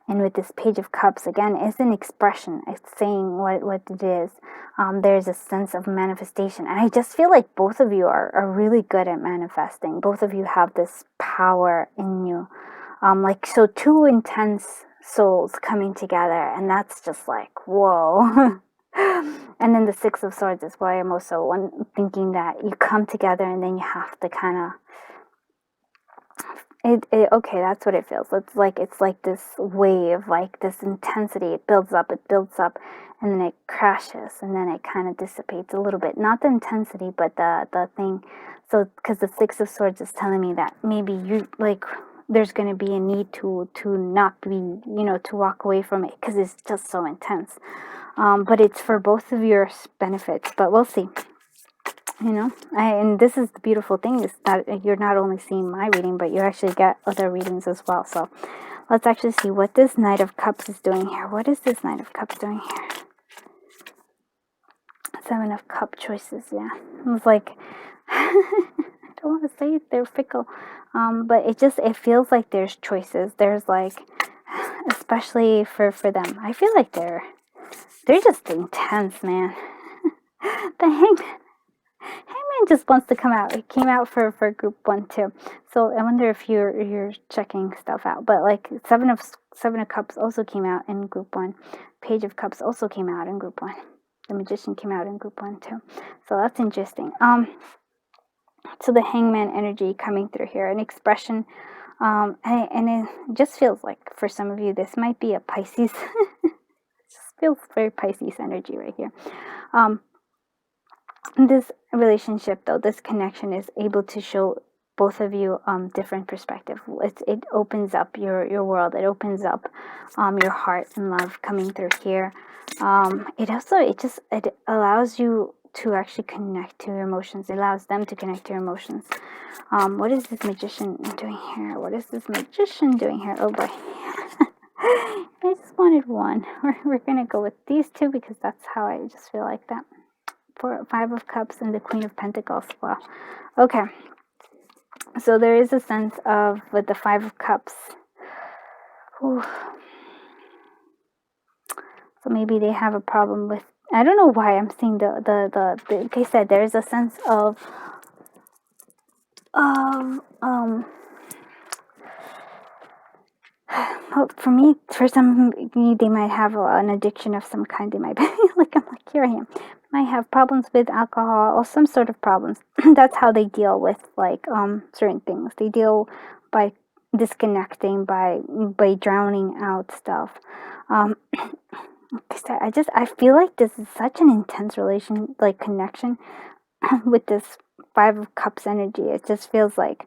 And with this Page of Cups, again, it's an expression. It's saying what it is. There's a sense of manifestation. And I just feel like both of you are really good at manifesting. Both of you have this power in you. So two intense souls coming together. And that's just like, whoa. And then the Six of Swords is why I'm also thinking that you come together and then you have to kind of okay, that's what it feels. It's like this wave, like this intensity. It builds up, and then it crashes, and then it kind of dissipates a little bit. Not the intensity, but the thing. So, because the Six of Swords is telling me that maybe you like there's going to be a need to not be, to walk away from it because it's just so intense. But it's for both of your benefits. But we'll see. And this is the beautiful thing is that you're not only seeing my reading, but you actually get other readings as well. So let's actually see what this Knight of Cups is doing here. What is this Knight of Cups doing here? Seven of Cup choices, yeah. It was like, I don't want to say they're fickle, but it feels like there's choices. There's like, especially for them. I feel like they're just intense, man. The Hangman just wants to come out. It came out for group one too. So I wonder if you're checking stuff out. But like Seven of Cups also came out in group one. Page of Cups also came out in group one. The Magician came out in group one too. So that's interesting. So the Hangman energy coming through here, an expression, and it just feels like for some of you this might be a Pisces. It just feels very Pisces energy right here. This relationship, though, this connection is able to show both of you different perspective. It opens up your world. It opens up your heart and love coming through here. It allows you to actually connect to your emotions. It allows them to connect to your emotions. What is this Magician doing here? Oh boy. I just wanted one. We're gonna go with these two because that's how I just feel like that. Five of Cups and the Queen of Pentacles. Wow. Okay. So there is a sense of with the Five of Cups. Ooh. So maybe they have a problem with. I don't know why I'm seeing the like I said, there is a sense of well, for me, for some, they might have an addiction of some kind. They might be like, I'm like, here I am. Might have problems with alcohol or some sort of problems. That's how they deal with like certain things. They deal by disconnecting, by drowning out stuff. I feel like this is such an intense connection with this Five of Cups energy. It just feels like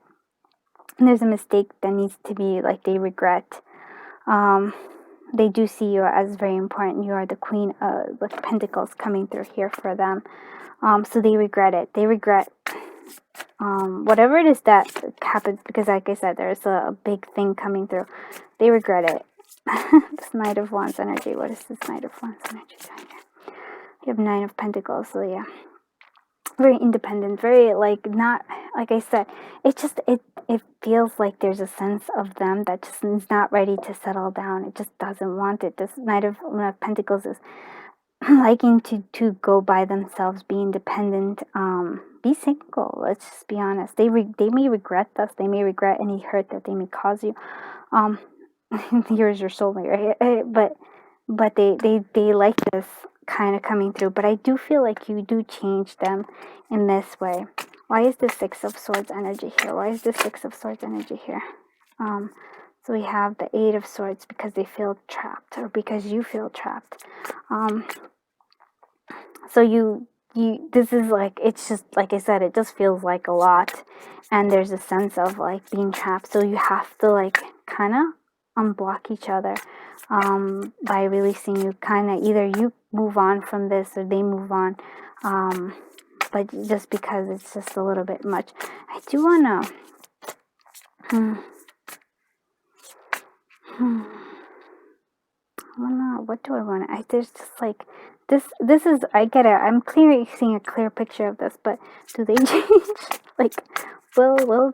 there's a mistake that needs to be, like, they regret. They do see you as very important. You are the Queen of Pentacles coming through here for them. So they regret it. They regret whatever it is that happens, because like I said, there's a big thing coming through. They regret it. This Knight of Wands energy. What is this Knight of Wands energy doing here? You have Nine of Pentacles. So yeah, very independent, very not, like I said, it feels like there's a sense of them that just is not ready to settle down. It just doesn't want it. This Knight of Pentacles is liking to go by themselves, be independent, be single. Let's just be honest. They may regret this. They may regret any hurt that they may cause you. Here's your soulmate, right? But they like this kind of coming through. But I do feel like you do change them in this way. Why is the Six of Swords energy here? Why is the Six of Swords energy here? So we have the Eight of Swords, because they feel trapped, or because you feel trapped. So you this is like, it's just like I said, it just feels like a lot, and there's a sense of like being trapped. So you have to like kind of unblock each other by releasing. You kind of, either you move on from this or they move on, but just because it's just a little bit much. I do want to what do I want to, there's just like this is, I get it, I'm clearly seeing a clear picture of this, but do they change? Like, will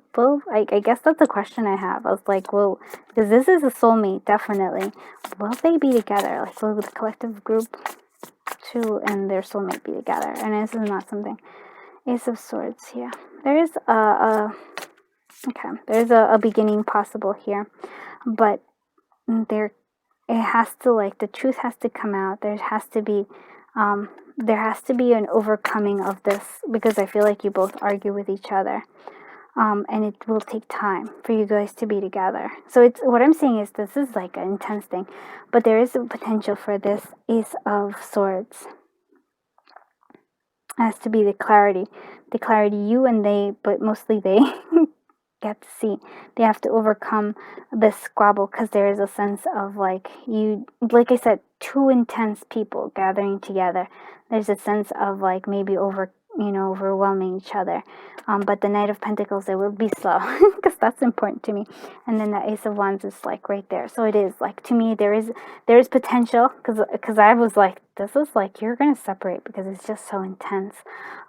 I guess that's a question I have. I was like, well, because this is a soulmate, definitely. Will they be together? Like, will the collective group too and their soulmate be together? And this is not something. Ace of Swords here. There is there's a beginning possible here, but it has to, like, the truth has to come out. There has to be an overcoming of this, because I feel like you both argue with each other, and it will take time for you guys to be together. So it's, what I'm saying is, this is like an intense thing, but there is a potential for this Ace of Swords. It has to be the clarity you and they, but mostly they get to see. They have to overcome this squabble, because there is a sense of like I said, two intense people gathering together. There's a sense of like maybe overwhelming each other. But the Knight of Pentacles, it will be slow, because that's important to me. And then the Ace of Wands is like right there. So it is like, to me, there is potential, because I was like, this is like, you're gonna separate, because it's just so intense.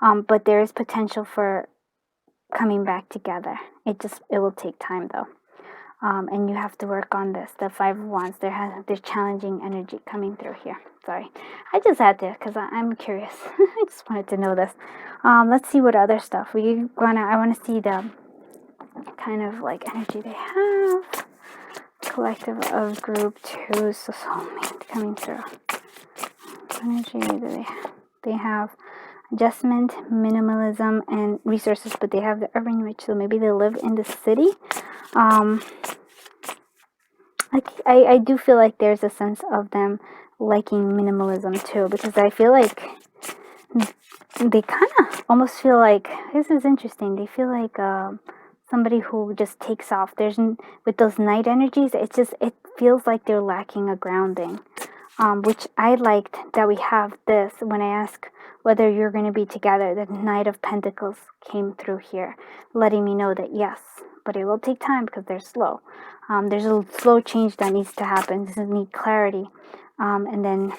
But there is potential for coming back together. It will take time though. And you have to work on this. The Five of Wands, there's challenging energy coming through here. Sorry, I just had to, because I'm curious. I just wanted to know this. Let's see what other stuff I want to see the kind of like energy they have. Collective of group 2, so soulmate coming through. Energy they have adjustment, minimalism, and resources, but they have the urban rich, so maybe they live in the city. I do feel like there's a sense of them liking minimalism too, because I feel like they kind of almost feel like, this is interesting, they feel like somebody who just takes off. With those night energies, it feels like they're lacking a grounding, which I liked that we have this. When I ask whether you're going to be together, the Knight of Pentacles came through here, letting me know that yes, but it will take time, because they're slow. There's a slow change that needs to happen. This need clarity, and then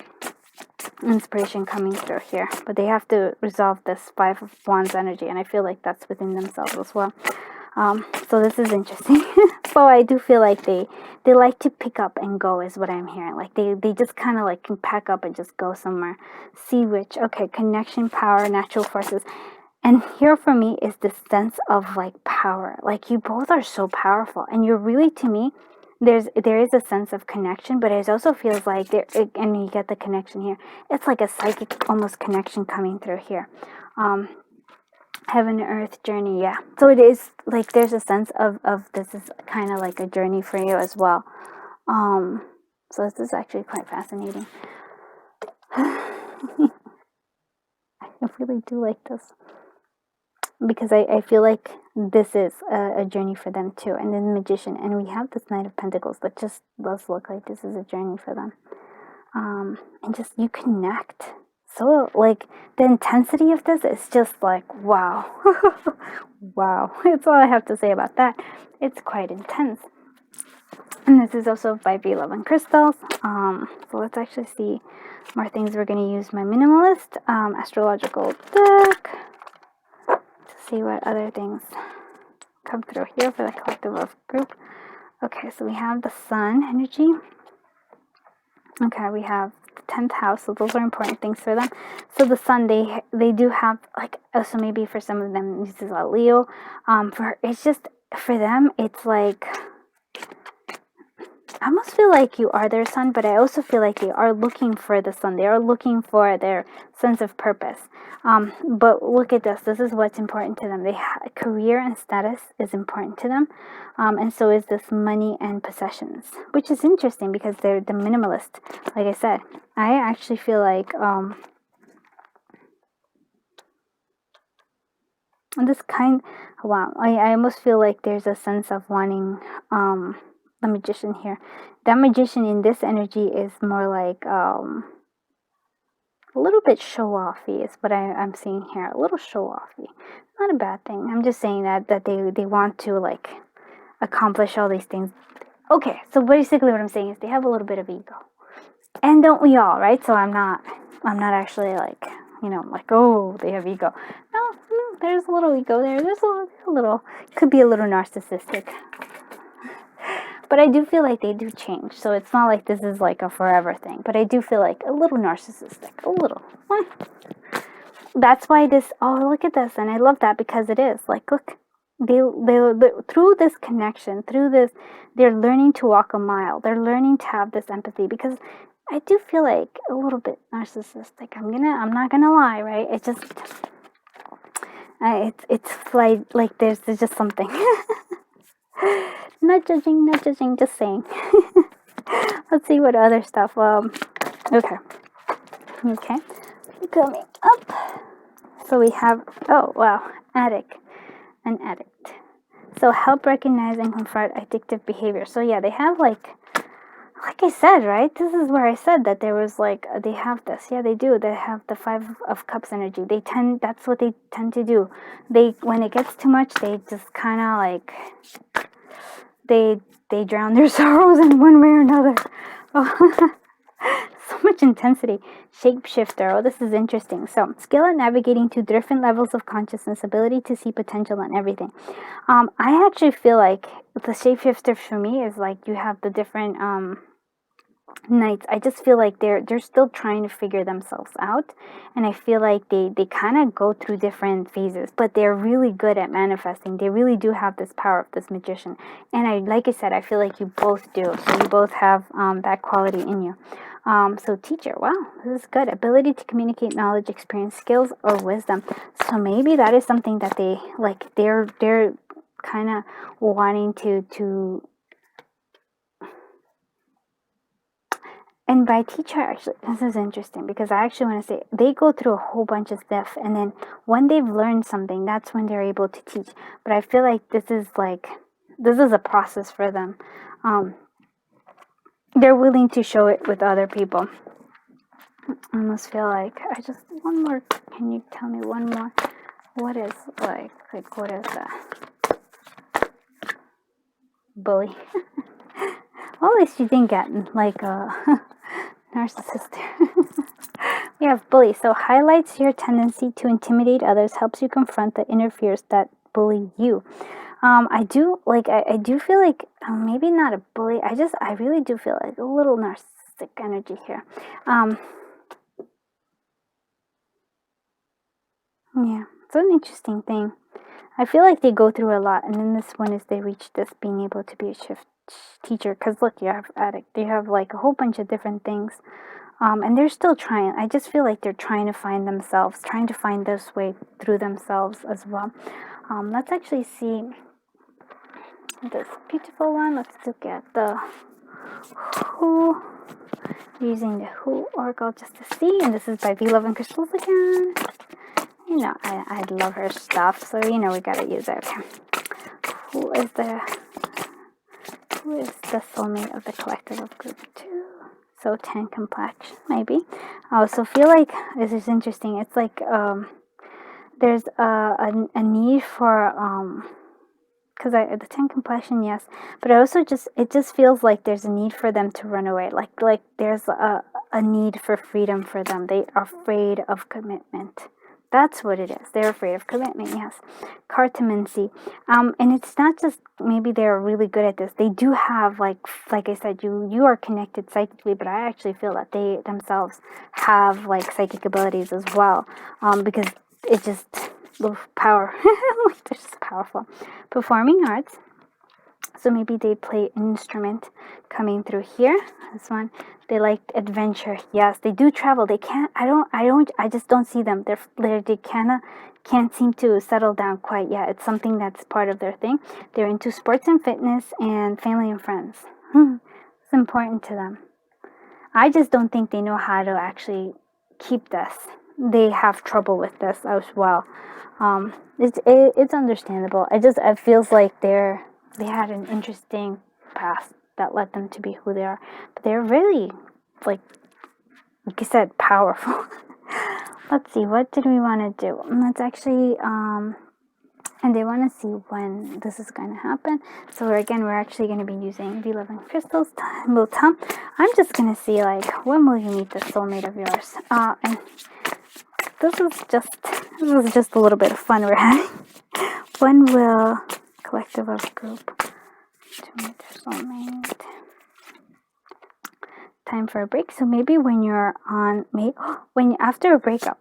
inspiration coming through here. But they have to resolve this Five of Wands energy, and I feel like that's within themselves as well. So this is interesting. So I do feel like they like to pick up and go, is what I'm hearing. Like they just kind of like can pack up and just go somewhere. See which, okay, connection, power, natural forces. And here for me is this sense of like power. Like you both are so powerful, and you're really, to me, there is a sense of connection, but it also feels like and you get the connection here. It's like a psychic almost connection coming through here. Heaven and earth journey, yeah. So it is like there's a sense of this is kind of like a journey for you as well. So this is actually quite fascinating. I really do like this, because I feel like this is a journey for them too. And then the Magician, and we have this Knight of Pentacles that just does look like this is a journey for them. And just you connect. So like the intensity of this is just like wow. Wow. That's all I have to say about that. It's quite intense. And this is also by V11 Crystals. So let's actually see more things. We're going to use my minimalist astrological deck to see what other things come through here for the collective of group. Okay, so we have the Sun energy. Okay, we have the 10th house, so those are important things for them. So the Sun, they do have, like, also maybe for some of them, this is a Leo. It's just, for them, it's like, I almost feel like you are their sun, but I also feel like they are looking for the sun. They are looking for their sense of purpose. But look at this. This is what's important to them. Career and status is important to them. And so is this money and possessions, which is interesting because they're the minimalist. Like I said, I actually feel like wow, I almost feel like there's a sense of wanting the Magician here. That Magician in this energy is more like a little bit show-offy is what I'm seeing here. A little show-offy. Not a bad thing. I'm just saying that they want to like accomplish all these things. Okay, so basically what I'm saying is they have a little bit of ego. And don't we all, right? So I'm not actually like, like, oh, they have ego. No, there's a little ego there. There's a little, could be a little narcissistic. But I do feel like they do change. So it's not like this is like a forever thing. But I do feel like a little narcissistic. A little. That's why this, oh, look at this. And I love that because it is. Like, look. They through this connection, through this, they're learning to walk a mile. They're learning to have this empathy, because I do feel like a little bit narcissistic. I'm not gonna lie, right? It just, it's like there's just something. Not judging, just saying. Let's see what other stuff. Okay, coming up. So we have, oh wow, an addict. So help recognize and confront addictive behavior. So yeah, they have like I said, right? This is where I said that there was like, they have this. Yeah, they do. They have the 5 of Cups energy. That's what they tend to do. When it gets too much, they just kind of like, they drown their sorrows in one way or another. Oh. So much intensity. Shapeshifter. Oh, this is interesting. So, skill at navigating to different levels of consciousness, ability to see potential in everything. I actually feel like the shapeshifter for me is like you have the different knights. I just feel like they're still trying to figure themselves out, and I feel like they kind of go through different phases, but they're really good at manifesting. They really do have this power of this Magician, and like I said, I feel like you both do. So you both have that quality in you. So teacher, wow, this is good. Ability to communicate knowledge, experience, skills, or wisdom. So maybe that is something that they like. They're kind of wanting to. And by teacher, actually, this is interesting because I actually want to say they go through a whole bunch of stuff, and then when they've learned something, that's when they're able to teach. But I feel like this is a process for them. They're willing to show it with other people. I almost feel like one more. Can you tell me one more? What is what is that? Bully. Well, at least you didn't get like a narcissist. We have bully. So highlights your tendency to intimidate others, helps you confront the inner fears that bully you. I do feel like maybe not a bully. I really do feel like a little narcissistic energy here. Yeah, it's an interesting thing. I feel like they go through a lot, and then this one is they reach this being able to be teacher, because look, you have addict, you have like a whole bunch of different things, and they're still trying. I just feel like they're trying to find themselves, trying to find this way through themselves as well. Let's actually see this beautiful one. Let's look at the Who, using the Who Oracle just to see, and this is by V Love and Crystals again. You know, I love her stuff, so you know we gotta use it. Okay. Who is the soulmate of the collective of group 2? So 10 complexion, maybe. I also feel like this is interesting. It's like there's a need for because the 10 complexion, yes, but I also it just feels like there's a need for them to run away. Like there's a need for freedom for them. They are afraid of commitment. That's what it is. They're afraid of commitment, yes. Cartomancy. And it's not just maybe they're really good at this. They do have, like I said, you are connected psychically, but I actually feel that they themselves have like psychic abilities as well. Because it just power. Like they're just powerful. Performing arts. So maybe they play an instrument coming through here. This one. They like adventure. Yes, they do travel. They can't. I just don't see them. They can't seem to settle down quite yet. It's something that's part of their thing. They're into sports and fitness and family and friends. It's important to them. I just don't think they know how to actually keep this. They have trouble with this as well. It's understandable. It feels like they had an interesting past that led them to be who they are. But they're really, like I said, powerful. Let's see, what did we want to do? Let's actually, and they want to see when this is going to happen. So we're actually going to be using the 11 crystals. Will tell. I'm just going to see, like, when will you meet the soulmate of yours? And this is just a little bit of fun we're having. When will collective of group to meet their soulmate? Time for a break. So maybe when you're on, after a breakup,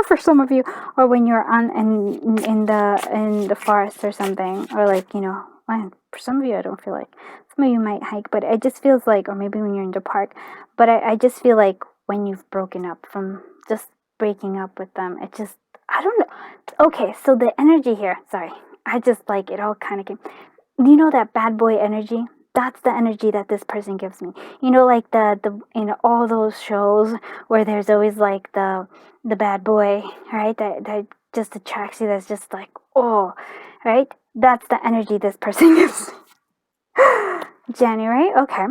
for some of you, or when you're on in the forest or something, or like, you know, for some of you, I don't feel like, some of you might hike, but it just feels like, or maybe when you're in the park, but I just feel like when you've broken up, from just breaking up with them, it just, I don't know. Okay, so the energy here, sorry, I just like, it all kind of came, you know, that bad boy energy? That's the energy that this person gives me. You know, like the all those shows where there's always like the bad boy, right? That just attracts you. That's just like, oh, right? That's the energy this person gives me. January, okay.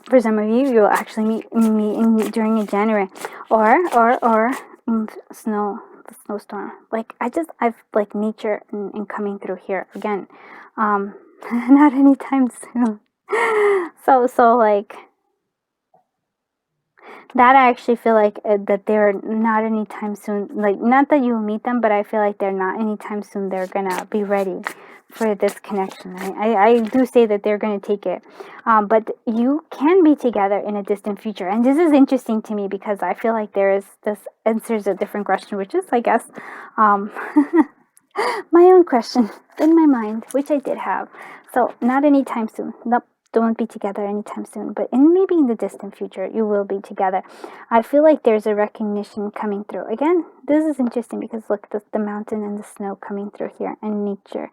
For some of you, you'll actually meet during a January, or the snowstorm. Like I've like nature and coming through here again. Not anytime soon. So like that, I actually feel like that they're not anytime soon. Like, not that you'll meet them, but I feel like they're not anytime soon. They're gonna be ready for this connection. I do say that they're gonna take it, but you can be together in a distant future. And this is interesting to me because I feel like there is this answers a different question, which is, I guess, my own question in my mind, which I did have. So not anytime soon. Nope, don't be together anytime soon. But maybe in the distant future, you will be together. I feel like there's a recognition coming through. Again, this is interesting because look, the mountain and the snow coming through here and nature.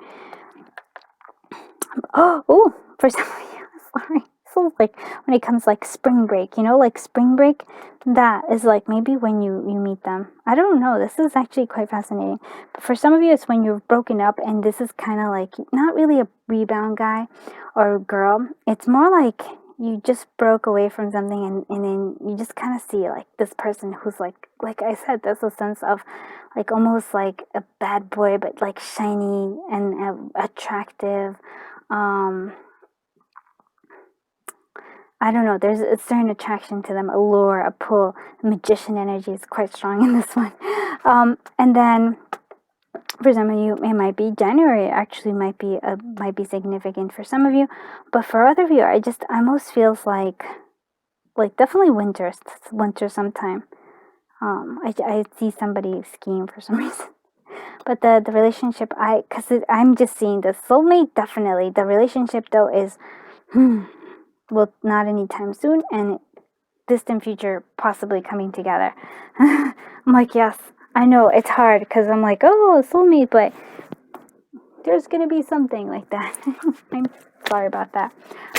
Oh, for some reason, sorry. So like when it comes like spring break, you know, like spring break, that is like maybe when you meet them. I don't know. This is actually quite fascinating. But for some of you, it's when you've broken up, and this is kind of like not really a rebound guy or girl. It's more like you just broke away from something, and then you just kind of see like this person who's like I said, there's a sense of like almost like a bad boy, but like shiny and attractive. I don't know, there's a certain attraction to them, a lure, a pull. Magician energy is quite strong in this one. And then for some of you, it might be January, actually might be significant for some of you. But for other of you, I almost feels like definitely winter sometime. I see somebody skiing for some reason. But the relationship, I'm just seeing the soulmate, definitely. The relationship, though, is Well, not anytime soon, and distant future possibly coming together. I'm like, yes, I know it's hard because I'm like, oh, soulmate, but there's gonna be something like that. I'm sorry about that.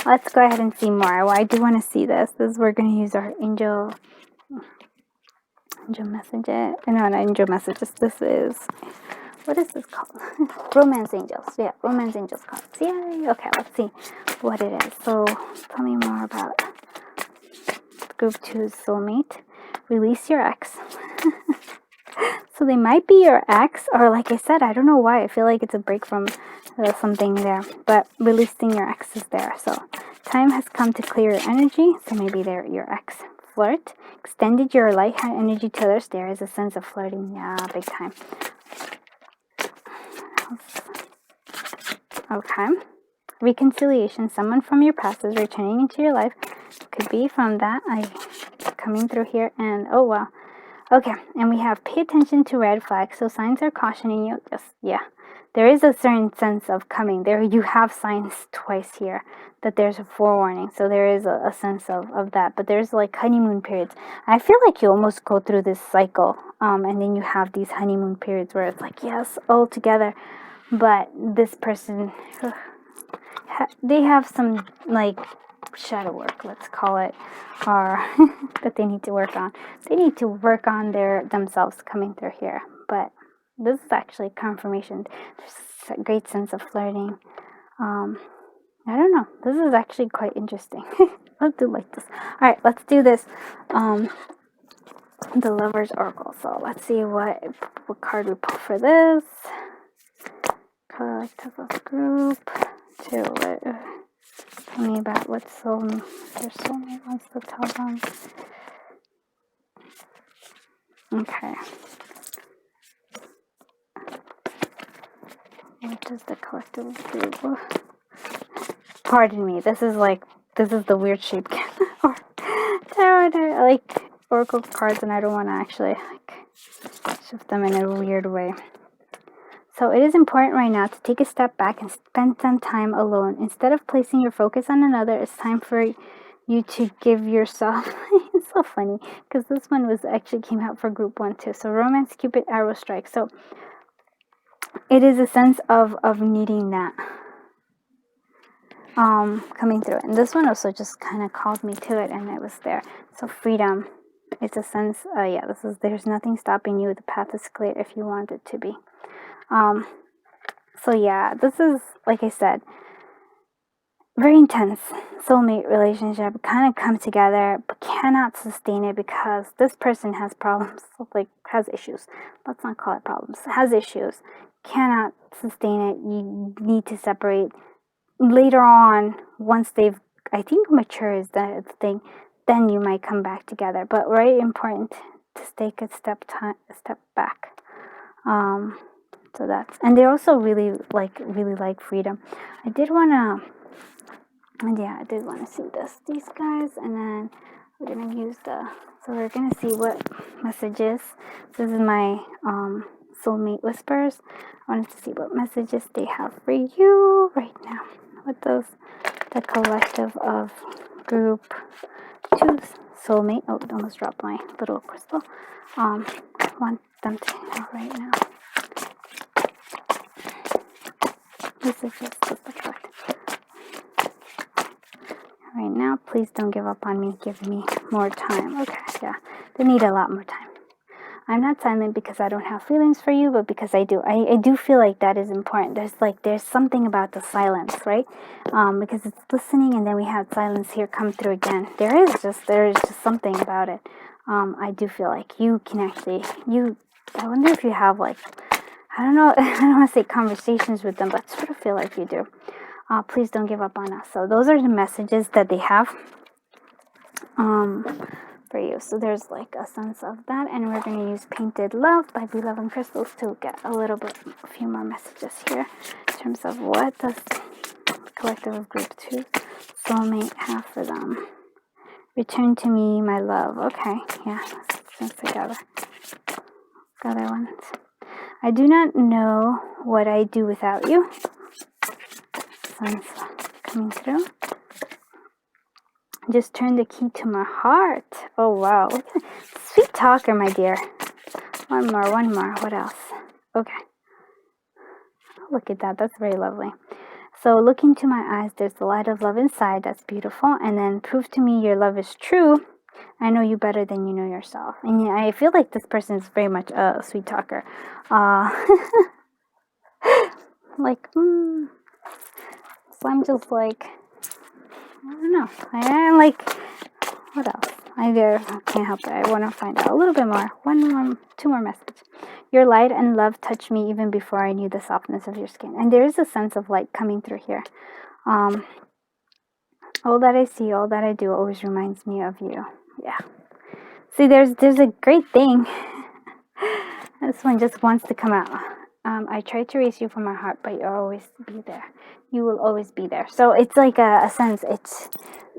Let's go ahead and see more. Well, I do want to see this. We're gonna use our angel messages. No, not angel messages. This is, what is this called? Romance angels. Yeah, romance angels cards. Yay. Okay, let's see what it is. So tell me more about group 2's soulmate. Release your ex. So they might be your ex, or like I said, I don't know why. I feel like it's a break from something there. But releasing your ex is there. So time has come to clear your energy. So maybe they're your ex. Flirt. Extended your light energy to others. There is a sense of flirting. Yeah, big time. Okay. Reconciliation. Someone from your past is returning into your life. Could be from that. Coming through here. And oh, wow. Okay, and we have pay attention to red flags. So signs are cautioning you. Just, yeah, there is a certain sense of coming. There you have signs twice here that there's a forewarning. So there is a sense of that. But there's like honeymoon periods. I feel like you almost go through this cycle. And then you have these honeymoon periods where it's like, yes, all together. But this person, they have some like shadow work, let's call it, or that they need to work on. They need to work on themselves coming through here. But this is actually confirmation. There's a great sense of flirting. I don't know. This is actually quite interesting. Let's do like this. All right, let's do this. The Lover's Oracle. So let's see what card we pull for this. Collective of group. Tell me about what their soulmate wants to tell them. Okay. What does the collective do? Pardon me. This is the weird shape or tarot. I like oracle cards, and I don't want to actually shift them in a weird way. So it is important right now to take a step back and spend some time alone. Instead of placing your focus on another, it's time for you to give yourself. It's so funny because this one actually came out for group 1 too. So romance, Cupid, arrow strike. So it is a sense of needing that coming through. And this one also just kind of called me to it, and it was there. So freedom. It's a sense. There's nothing stopping you. The path is clear if you want it to be. So yeah, this is, like I said, very intense soulmate relationship. Kind of come together, but cannot sustain it because this person has problems, has issues. Let's not call it problems. Has issues. Cannot sustain it. You need to separate. Later on, once they've, I think, mature is the thing, then you might come back together. But very important to take a step back. So that's, and they also really like freedom. I did want to see these guys, and then we're gonna use we're gonna see what messages. This is my soulmate whispers. I wanted to see what messages they have for you right now. What does the collective of group 2 soulmate? Oh, almost dropped my little crystal. Want them to know right now. This is just the card. Right now, please don't give up on me. Give me more time. Okay, yeah. They need a lot more time. I'm not silent because I don't have feelings for you, but because I do. I do feel like that is important. There's something about the silence, right? Because it's listening, and then we have silence here come through again. There is just something about it. I do feel like you can actually, I wonder if you have I don't know, I don't want to say conversations with them, but I sort of feel like you do. Please don't give up on us. So those are the messages that they have for you. So there's a sense of that, and we're going to use Painted Love by Beloved Crystals to get a few more messages here in terms of what does the collective of group 2 soulmate have for them. Return to me, my love. Okay, yeah, let's together. Other ones. I do not know what I do without you. Sun's coming through. Just turn the key to my heart. Oh, wow. Sweet talker, my dear. One more. What else? Okay. Look at that. That's very lovely. So look into my eyes. There's the light of love inside. That's beautiful. And then prove to me your love is true. I know you better than you know yourself. And yeah, I feel like this person is very much a sweet talker. Like, so I'm just like, I don't know. I like, what else? I can't help it. I want to find out a little bit more. Two more messages. Your light and love touched me even before I knew the softness of your skin. And there is a sense of light coming through here. All that I see, all that I do always reminds me of you. Yeah. See, there's a great thing. This one just wants to come out. I tried to erase you from my heart, but you'll always be there. You will always be there. So it's like a sense.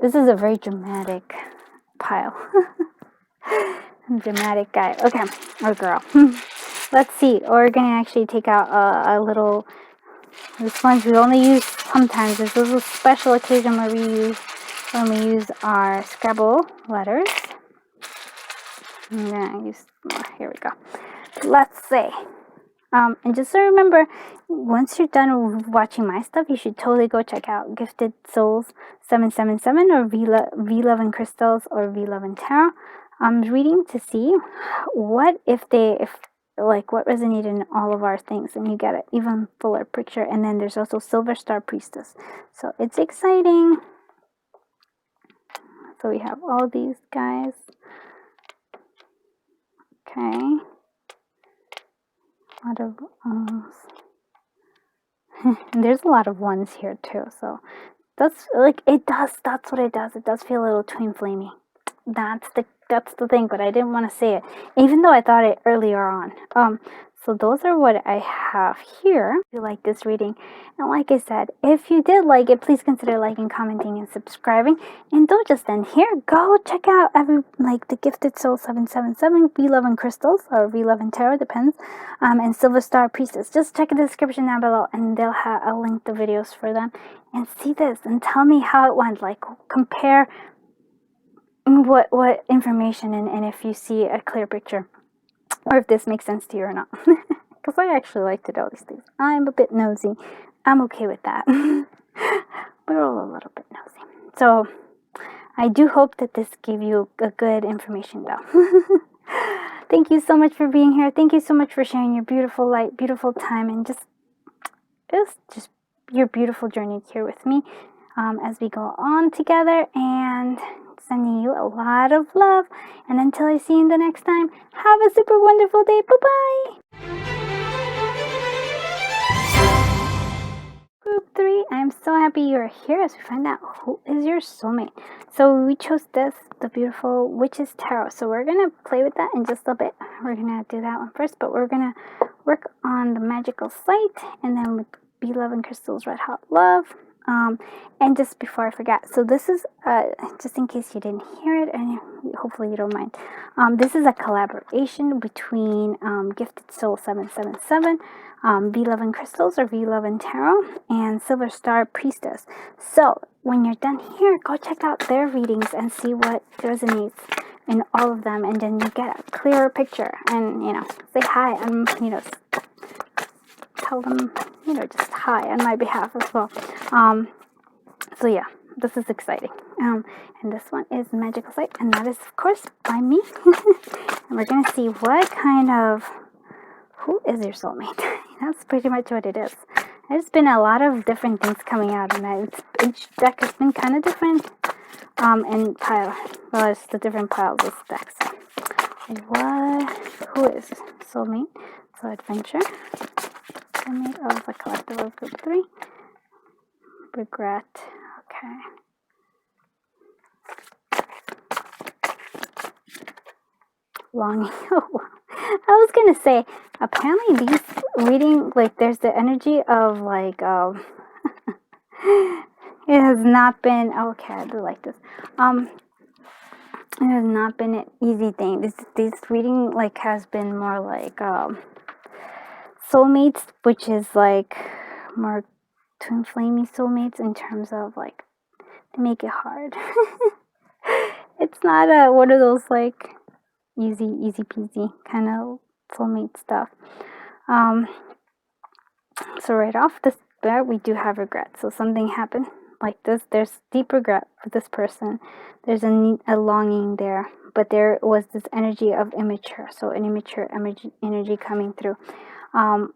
This is a very dramatic pile. Dramatic guy. Okay, or girl. Let's see. We're gonna actually take out a little. This ones we only use sometimes. This is a special occasion where we use our Scrabble letters. I'm gonna use more. Here we go. Let's say. And just so remember, once you're done watching my stuff, you should totally go check out Gifted Souls 777 or V Love and Crystals or V Love and Tarot. I'm reading to see what what resonated in all of our things, and you get an even fuller picture. And then there's also Silver Star Priestess, so it's exciting. So we have all these guys. Okay. A lot of and there's a lot of ones here too, so that's what it does. It does feel a little twin flamey. That's the thing, but I didn't want to say it, even though I thought it earlier on. So those are what I have here. If you like this reading, and like I said, if you did like it, please consider liking, commenting, and subscribing. And don't just end here. Go check out the Gifted Soul 777, V Love and Crystals, or V Love and Tarot, depends. And Silver Star Priestess. Just check the description down below, and I'll link the videos for them. And see this, and tell me how it went. Like, compare what information, and if you see a clear picture, or if this makes sense to you or not. Because I actually like to know these things. I'm a bit nosy. I'm okay with that. We're all a little bit nosy. So I do hope that this gave you a good information though. Thank you so much for being here. Thank you so much for sharing your beautiful light, beautiful time, and just your beautiful journey here with me as we go on together, and sending you a lot of love. And until I see you the next time, have a super wonderful day. Bye-bye. Group 3, I'm so happy you're here as we find out who is your soulmate. So we chose the beautiful Witch's Tarot. So we're going to play with that in just a bit. We're going to do that one first, but we're going to work on the magical slate, and then with Be Love and Crystal's Red Hot Love. And just before I forget, so this is, just in case you didn't hear it, and hopefully you don't mind, this is a collaboration between Gifted Soul 777, V Love and Crystals, or V Love and Tarot, and Silver Star Priestess. So when you're done here, go check out their readings and see what resonates in all of them, and then you get a clearer picture, and, say hi, and, tell them, just hi on my behalf as well. So yeah, this is exciting. And this one is Magical Sight, and that is, of course, by me. And we're going to see who is your soulmate? That's pretty much what it is. There's been a lot of different things coming out, and each deck has been kind of different. And it's the different piles of decks. Who is soulmate? So adventure. Soulmate of the collective of group 3. Regret. Okay. Longing. I was gonna say, apparently these reading, there's the energy of it has not been, okay, I do like this. It has not been an easy thing. This reading has been more soulmates, which is more twin flamey soulmates in terms of to make it hard. It's not a one of those like easy peasy kind of soulmate stuff. So right off this bat, we do have regret. So something happened like this. There's deep regret for this person. There's a longing there, but there was this energy of immature. So an immature energy coming through.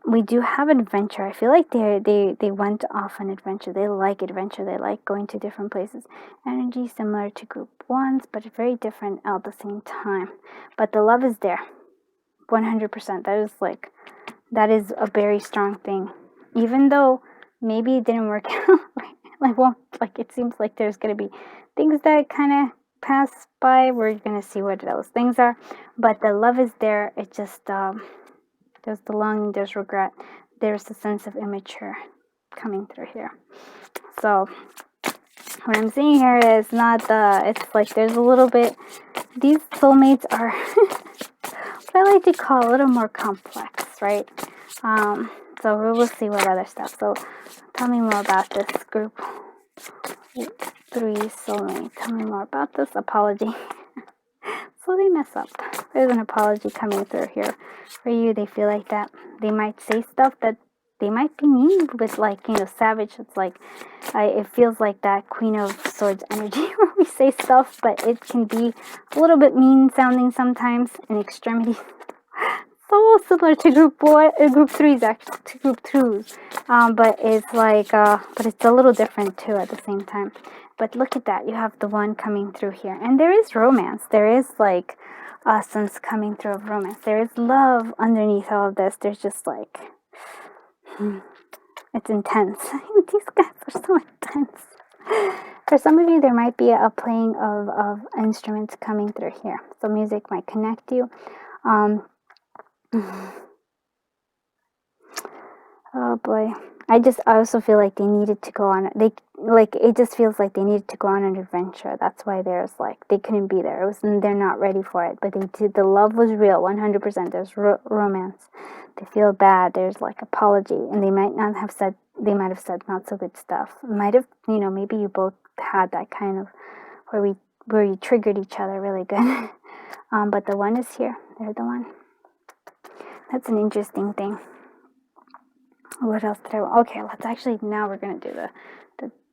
We do have adventure. I feel like they went off on adventure. They like adventure. They like going to different places. Energy similar to group ones, but very different at the same time. But the love is there, 100%. That is a very strong thing. Even though maybe it didn't work out, like it seems like there's gonna be things that kind of pass by. We're gonna see what those things are, but the love is there. It just there's the longing, there's regret, there's a sense of immature coming through here. So what I'm seeing here is it's like there's a little bit, these soulmates are what I like to call a little more complex, right? So we will see what other stuff. So tell me more about this group 3 soulmate. Tell me more about this. Apology. So they mess up. There's an apology coming through here for you. They feel like that they might say stuff that they might be mean with, like, savage. It's like it feels like that Queen of Swords energy where we say stuff, but it can be a little bit mean sounding sometimes in extremity. So similar to group 3s, actually, to group 2s, but it's like but it's a little different too at the same time. But look at that, you have the one coming through here, and there is romance. There is like a sense coming through of romance. There is love underneath all of this. There's just like it's intense. These guys are so intense. For some of you, there might be a playing of instruments coming through here. So music might connect you. Oh boy. I also feel like they needed to go on, it just feels like they needed to go on an adventure. That's why there's like, they couldn't be there. They're not ready for it, but the love was real, 100%. There's romance. They feel bad. There's like apology, and they might have said not so good stuff. Might have, maybe you both had that kind of, where you triggered each other really good. But the one is here. They're the one. That's an interesting thing. What else did I... Okay, let's actually... Now we're going to do the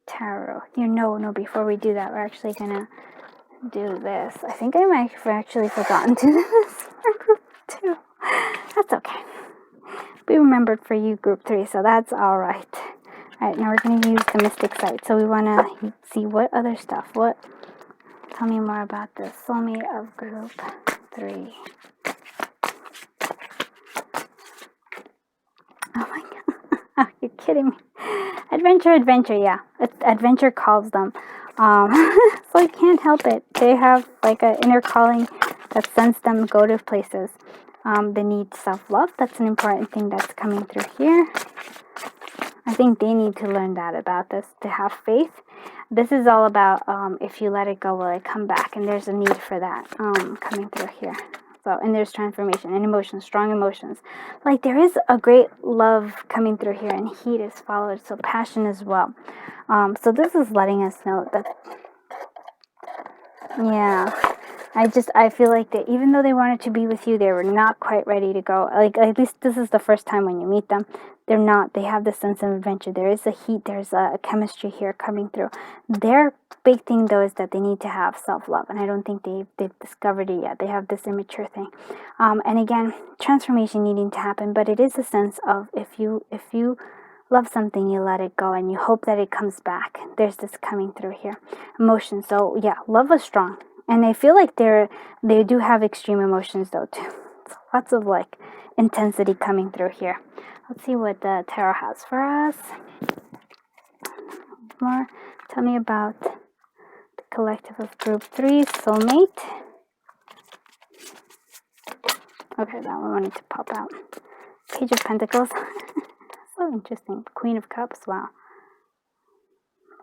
tarot. No, before we do that, we're actually going to do this. I think I might have actually forgotten to do this for group 2. That's okay. We remembered for you, group 3, so that's alright. Alright, now we're going to use the mystic site. So we want to see what other stuff. Tell me more about this soulmate of group 3. Oh my god. Are you kidding me? Adventure, yeah. Adventure calls them. So I can't help it. They have like an inner calling that sends them to go to places. They need self-love. That's an important thing that's coming through here. I think they need to learn that about this, to have faith. This is all about if you let it go, will it come back? And there's a need for that coming through here. So, and there's transformation and emotions, strong emotions. Like there is a great love coming through here, and heat is followed, so passion as well. So this is letting us know that, yeah, I feel like that even though they wanted to be with you, they were not quite ready to go. Like, at least this is the first time when you meet them. They have this sense of adventure. There is a heat, there's a chemistry here coming through. Their big thing, though, is that they need to have self-love, and I don't think they've discovered it yet. They have this immature thing. And again, transformation needing to happen, but it is a sense of if you love something, you let it go, and you hope that it comes back. There's this coming through here. Emotion. So, yeah, love was strong. And I feel like they do have extreme emotions, though, too. So lots of, like, intensity coming through here. Let's see what the tarot has for us. More. Tell me about the collective of group 3, soulmate. Okay, that one wanted to pop out. Page of Pentacles. So interesting. Queen of Cups. Wow.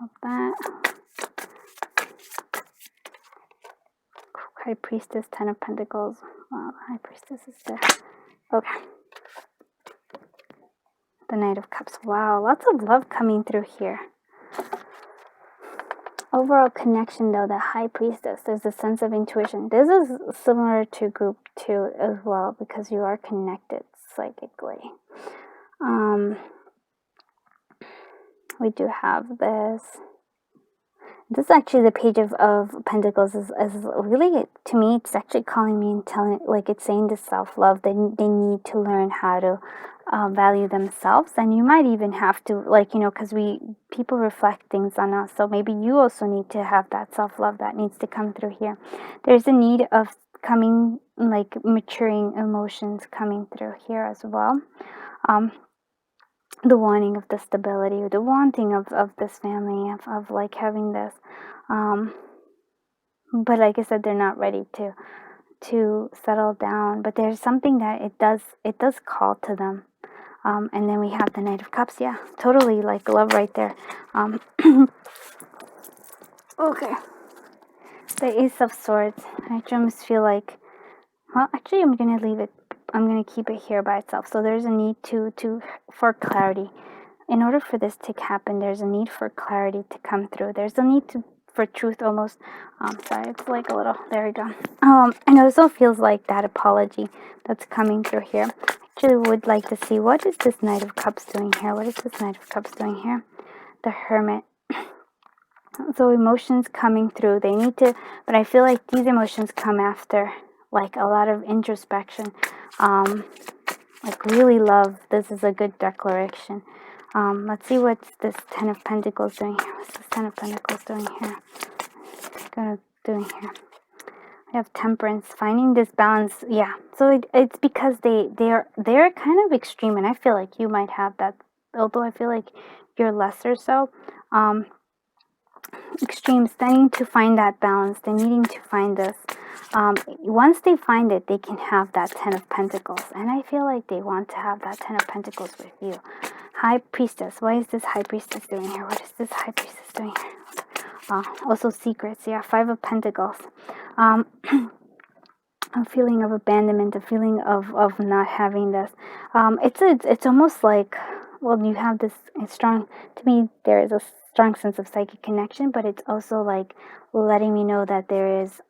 Love that. High Priestess, 10 of Pentacles. Wow, High Priestess is there. Okay. The Knight of Cups. Wow, lots of love coming through here. overall connection though, the High Priestess, there's a sense of intuition. This is similar to group 2 as well, because you are connected psychically. We do have this. This is actually the Page of Pentacles is really, to me, it's actually calling me and telling, like, it's saying to self-love, they need to learn how to value themselves. And you might even have to, like, you know, because people reflect things on us, so maybe you also need to have that self-love that needs to come through here. There's a need of coming, like, maturing emotions coming through here as well. The wanting of the stability, the wanting of this family, of like having this, but like I said, they're not ready to settle down, but there's something that it does call to them. And then we have the Knight of Cups. Yeah, totally, like, love right there. Okay, the Ace of Swords. I almost feel like, well, actually, I'm gonna leave it. I'm gonna keep it here by itself. So there's a need for clarity. In order for this to happen, there's a need for clarity to come through. There's a need for truth almost. Sorry, it's like a little, there we go. And it also feels like that apology that's coming through here. Actually would like to see, what is this Knight of Cups doing here? What is this Knight of Cups doing here? The Hermit. So emotions coming through, they need to, but I feel like these emotions come after, like, a lot of introspection. Like, really love, this is a good declaration. Let's see what's this Ten of Pentacles doing here. What's this Ten of Pentacles doing here? Doing here. We have Temperance, finding this balance. Yeah, so it's because they're kind of extreme, and I feel like you might have that, although I feel like you're lesser so. Extremes, they need to find that balance. They're needing to find this. Once they find it, they can have that Ten of Pentacles, and I feel like they want to have that Ten of Pentacles with you. High Priestess. Why is this High Priestess doing here? What is this High Priestess doing here? Also secrets. Yeah, Five of Pentacles. A feeling of abandonment, a feeling of not having this. It's almost like, well, you have this strong, to me, there is a strong sense of psychic connection, but it's also like letting me know that there is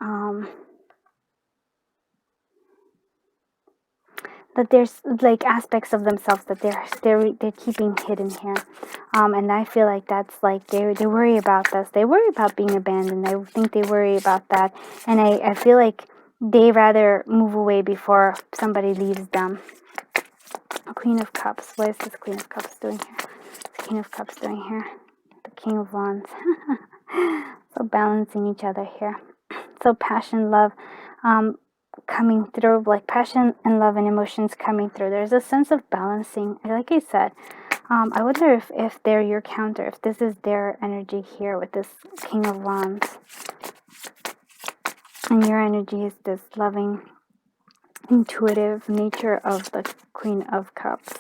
that there's like aspects of themselves that they're keeping hidden here, and I feel like that's like they worry about this. They worry about being abandoned. I think they worry about that, and I feel like they rather move away before somebody leaves them. Queen of Cups. What is this Queen of Cups doing here? The King of Cups doing here? The King of Wands. So balancing each other here. So passion, love, coming through, like passion and love and emotions coming through. There's a sense of balancing. Like I said, I wonder if they're your counter, if this is their energy here with this King of Wands. And your energy is this loving, intuitive nature of the Queen of Cups.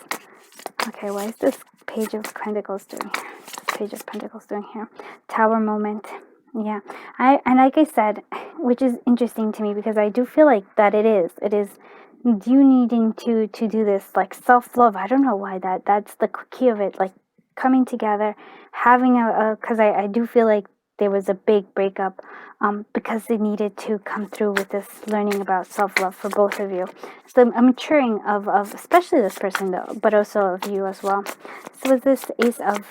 Okay, why is this Page of Pentacles doing here? Page of Pentacles doing here? Tower moment. Yeah, and like I said, which is interesting to me because I do feel like that it is you needing to do this, like, self-love. I don't know why that's the key of it, like coming together, having because I do feel like there was a big breakup because they needed to come through with this learning about self-love for both of you. So a maturing of especially this person though, but also of you as well. So with this Ace of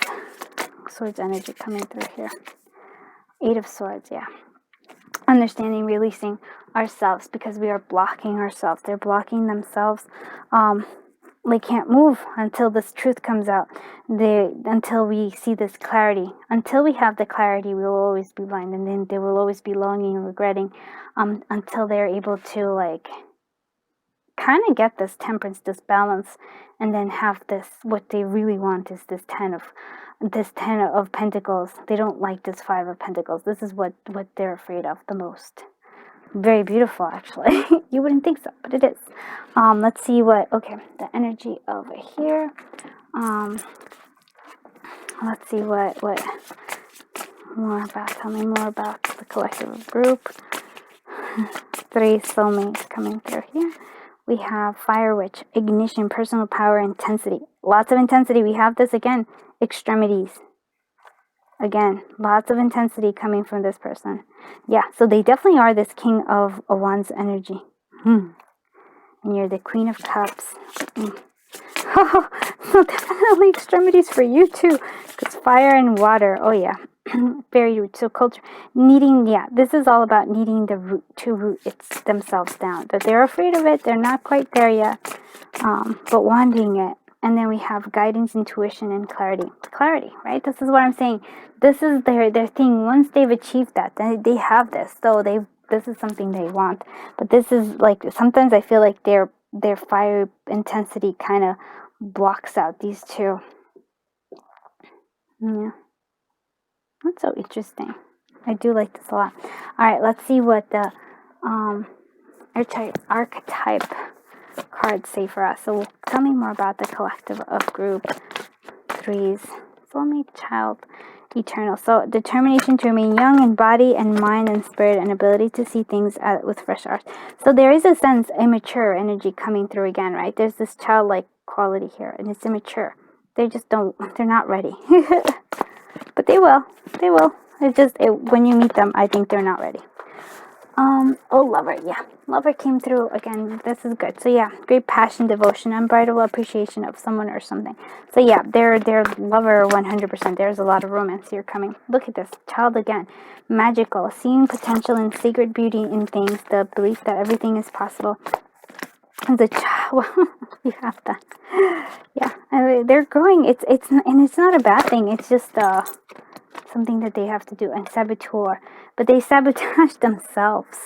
Swords energy coming through here. Eight of Swords, yeah. Understanding, releasing ourselves because we are blocking ourselves. They're blocking themselves. They can't move until this truth comes out. Until we see this clarity. Until we have the clarity, we will always be blind, and then they will always be longing and regretting. Until they're able to, like, kind of get this temperance, this balance, and then have this. What they really want is this Ten of Pentacles. They don't like this Five of Pentacles. This is what they're afraid of the most. Very beautiful, actually. You wouldn't think so, but it is. Let's see what, okay, the energy over here. Let's see what more about, tell me more about the collective group. 3 soulmates coming through here. We have Fire Witch, ignition, personal power, intensity. Lots of intensity. We have this again, extremities. again, lots of intensity coming from this person. Yeah, so they definitely are this King of Wands energy. And you're the Queen of Cups. Oh, so definitely extremities for you too, because fire and water. Oh yeah, very root. So culture needing. Yeah, this is all about needing the root to root themselves down. That they're afraid of it. They're not quite there yet, but wanting it. And then we have guidance, intuition, and clarity. Clarity, right? This is what I'm saying. This is their thing. Once they've achieved that, they have this. So this is something they want. But this is like, sometimes I feel like their fire intensity kind of blocks out these two. Yeah. That's so interesting. I do like this a lot. All right, let's see what the archetype cards say for us. So tell me more about the collective of group threes. Soulmate, child, eternal. So determination to remain young in body and mind and spirit, and ability to see things with fresh eyes. So there is a sense immature energy coming through again, right? There's this childlike quality here, and it's immature. They're not ready. But they will. It's just, when you meet them, I think they're not ready. Lover, yeah. Lover came through again. This is good. So yeah, great passion, devotion, unbridled appreciation of someone or something. So yeah, they're lover 100%. There's a lot of romance here coming. Look at this. Child again. Magical. Seeing potential and sacred beauty in things. The belief that everything is possible. The child, you have that. Yeah, they're growing. It's not a bad thing. It's just something that they have to do. And saboteur, but they sabotage themselves.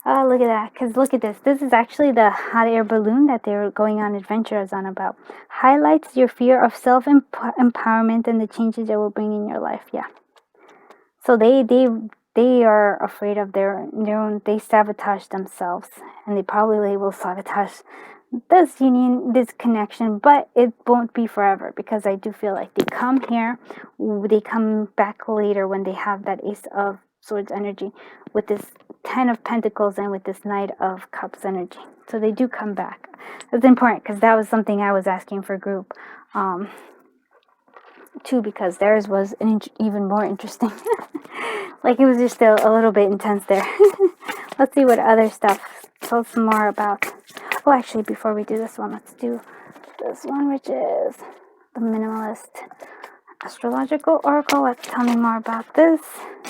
Oh, look at that. Because look at this. This is actually the hot air balloon that they're going on adventures on about. Highlights your fear of self-empowerment and the changes it will bring in your life. Yeah. So they are afraid of their own. They sabotage themselves, and they probably will sabotage this union, this connection, but it won't be forever, because I do feel like they come here, they come back later when they have that Ace of Swords energy with this 10 of Pentacles and with this Knight of Cups energy. So they do come back. It's important, because that was something I was asking for group too, because theirs was even more interesting. Like, it was just a little bit intense there. Let's see what other stuff. Tell us more about. Oh, actually, before we do this one, let's do this one, which is the Minimalist Astrological Oracle. Let's tell me more about this.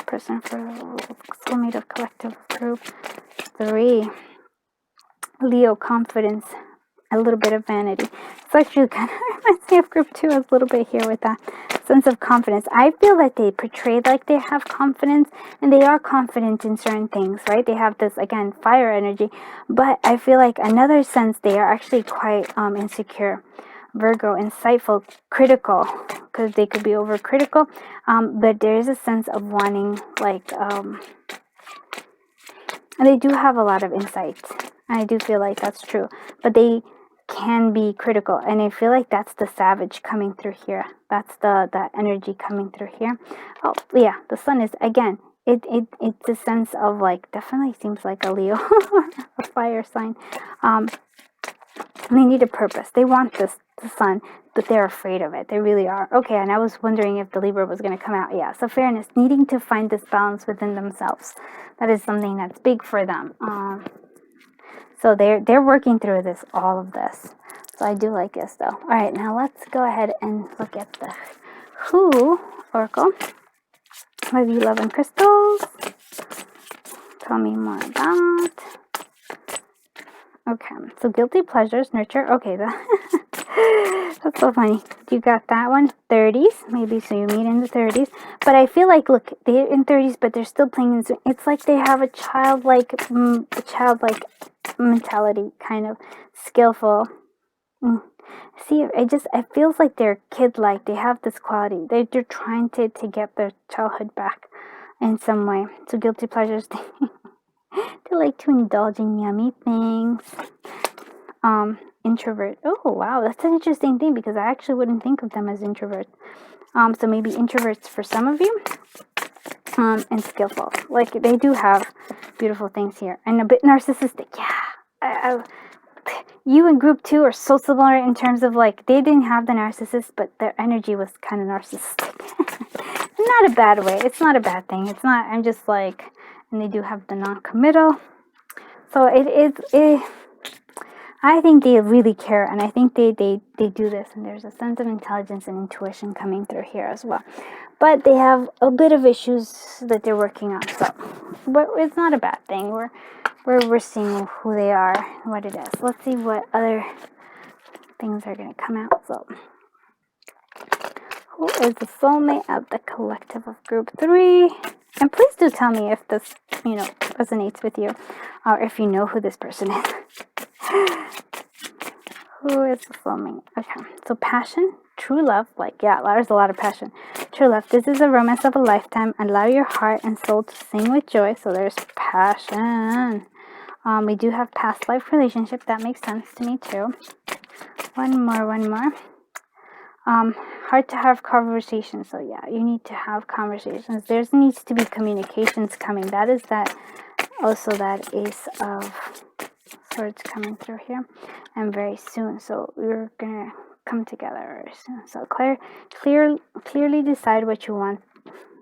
Person for Soulmate of Collective Group 3. Leo, confidence. A little bit of vanity. It's actually kind of reminds me of group 2 a little bit here with that sense of confidence. I feel that they portray like they have confidence, and they are confident in certain things, right? They have this, again, fire energy, but I feel like another sense they are actually quite insecure. Virgo, insightful, critical, because they could be overcritical, but there is a sense of wanting, like, and they do have a lot of insight. I do feel like that's true, but they can be critical, and I feel like that's the savage coming through here. That's the energy coming through here. Oh yeah, the sun is, again, it's a sense of, like, definitely seems like a Leo, a fire sign. They need a purpose. They want the sun, but they're afraid of it. They really are. Okay, and I was wondering if the Libra was going to come out. Yeah, so fairness, needing to find this balance within themselves. That is something that's big for them. So they're working through this, all of this. So I do like this, though. All right, now let's go ahead and look at the Who Oracle. Love you, love and crystals. Tell me more about. Okay, so guilty pleasures, nurture. Okay, that's so funny. You got that one. 30s, maybe, so you meet in the 30s. But I feel like, look, they're in 30s, but they're still playing in. It's like they have a childlike mentality, kind of skillful. See, it feels like they're kid-like. They have this quality. They're trying to get their childhood back in some way. So guilty pleasures. They like to indulge in yummy things. Introvert. Oh wow, that's an interesting thing, because I actually wouldn't think of them as introverts. So maybe introverts for some of you. And skillful. Like, they do have beautiful things here, and a bit narcissistic. Yeah, you and group 2 are so similar in terms of, like, they didn't have the narcissist, but their energy was kind of narcissistic. not a bad way. It's not a bad thing. It's not, I'm just like, and they do have the non-committal. So I think they really care, and I think they do this, and there's a sense of intelligence and intuition coming through here as well. But they have a bit of issues that they're working on. So, but it's not a bad thing. We're seeing who they are and what it is. Let's see what other things are going to come out. So, who is the soulmate of the collective of group 3? And please do tell me if this, resonates with you, or if you know who this person is. Who is the soulmate? Okay, so passion, true love, there's a lot of passion. True love, this is a romance of a lifetime. Allow your heart and soul to sing with joy. So there's passion. We do have past life relationship. That makes sense to me too. One more. Hard to have conversations. So yeah, you need to have conversations. There needs to be communications coming. That is that. Also, that Ace of Swords coming through here, and very soon. So we're gonna come together very soon. So clearly decide what you want,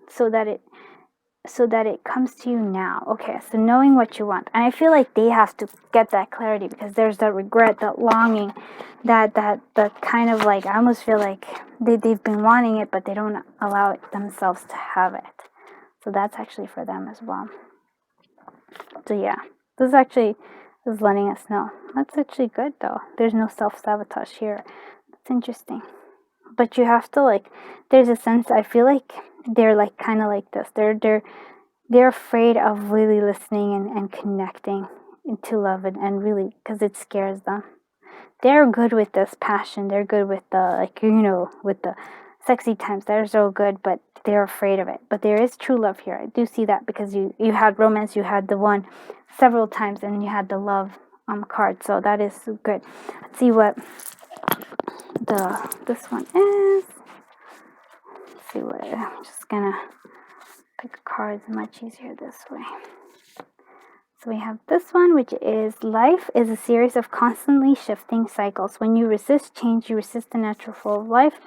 so that it comes to you now. Okay, so knowing what you want, and I feel like they have to get that clarity, because there's that regret, that longing, that kind of like, I almost feel like they've been wanting it, but they don't allow it themselves to have it. So that's actually for them as well. So yeah, this actually is letting us know. That's actually good though. There's no self-sabotage here. That's interesting. But you have to there's a sense, I feel like they're kind of like this. They're afraid of really listening and connecting into love, and really, because it scares them. They're good with this passion. They're good with the, with the sexy times. They're so good, but they're afraid of it. But there is true love here. I do see that, because you had romance, you had the one several times, and you had the love card. So that is good. Let's see what this one is. Let's see what, I'm just gonna pick cards much easier this way. So we have this one, which is life is a series of constantly shifting cycles. When you resist change, you resist the natural flow of life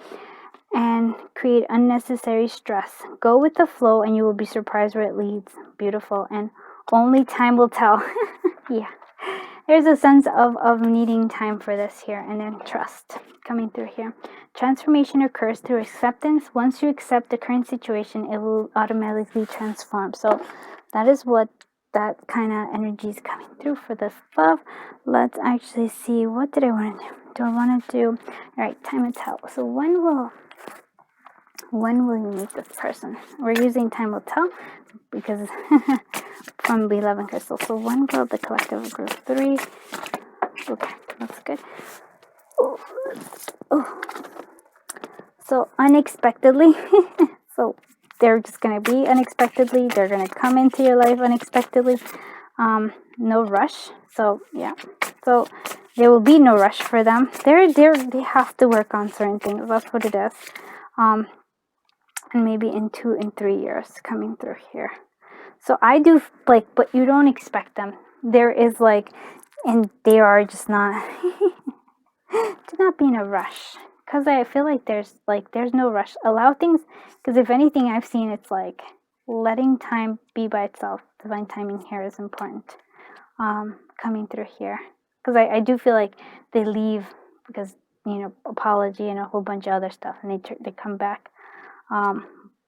and create unnecessary stress. Go with the flow and you will be surprised where it leads. Beautiful. And only time will tell. Yeah. There's a sense of needing time for this here, and then trust coming through here. Transformation occurs through acceptance. Once you accept the current situation, it will automatically transform. So that is what that kind of energy is coming through for this love. Let's actually see, what did I want to do? Do I want to do, all right, time will tell. So when will you meet this person? We're using time will tell because from Beloved Crystal. So when will the collective of group 3? Okay, that's good. Oh. So unexpectedly. So they're just going to be unexpectedly. They're going to come into your life unexpectedly. No rush. So yeah. So there will be no rush for them. They have to work on certain things. That's what it is. And maybe in 2 and 3 years coming through here. So I do but you don't expect them. There is and they are just not do not be in a rush. Because I feel like there's no rush. Allow things, because if anything I've seen, it's letting time be by itself. Divine timing here is important. Coming through here. Because I do feel like they leave because, apology and a whole bunch of other stuff, and they come back.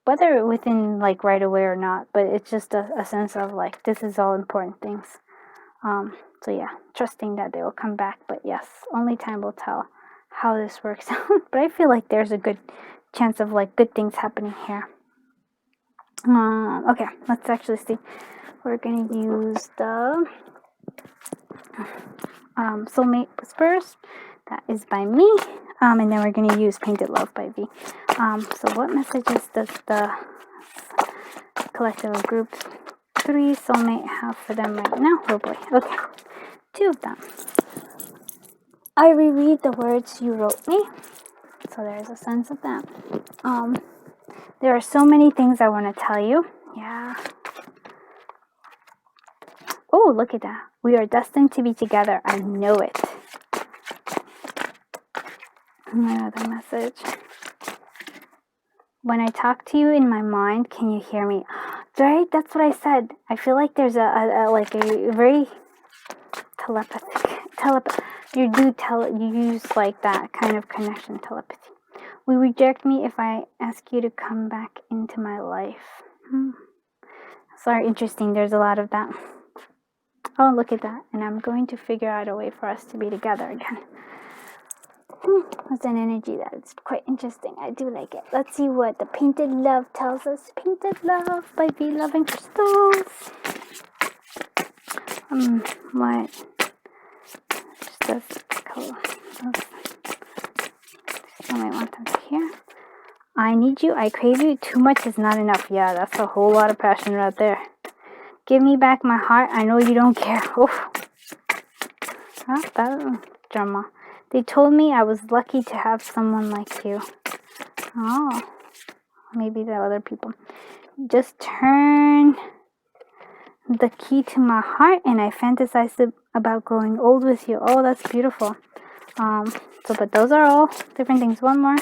Whether within right away or not, but it's just a sense of this is all important things. So yeah, trusting that they will come back, but yes, only time will tell how this works out. But I feel like there's a good chance of good things happening here. Okay, let's actually see. We're gonna use the Soulmate Whispers. That is by me. And then we're going to use Painted Love by V. So what messages does the collective of group 3 soulmate have for them right now? Oh boy. Okay. 2 of them. I reread the words you wrote me. So there's a sense of that. There are so many things I want to tell you. Yeah. Oh, look at that. We are destined to be together. I know it. Another message. when I talk to you in my mind, can you hear me? Right? That's what I said. I feel like there's a very you use like that kind of connection, telepathy. Will you reject me if I ask you to come back into my life? Sorry, interesting. There's a lot of that. Oh, look at that. And I'm going to figure out a way for us to be together again. That's an energy that is quite interesting. I do like it. Let's see what the Painted Love tells us. Painted Love by Be Loving Crystals. What? Just does color. I might want them to hear. I need you. I crave you. Too much is not enough. Yeah, that's a whole lot of passion right there. Give me back my heart. I know you don't care. Oof. Huh? That drama. They told me I was lucky to have someone like you. Oh, maybe the other people. Just turn the key to my heart and I fantasized about growing old with you. Oh, that's beautiful. But those are all different things. One more.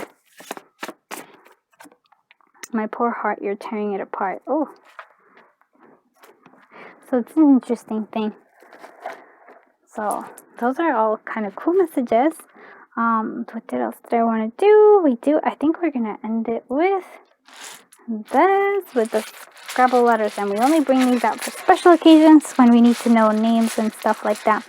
My poor heart, you're tearing it apart. Oh. So it's an interesting thing. So those are all kind of cool messages. What else did I want to do? I think we're going to end it with this, with the Scrabble letters. And we only bring these out for special occasions when we need to know names and stuff like that.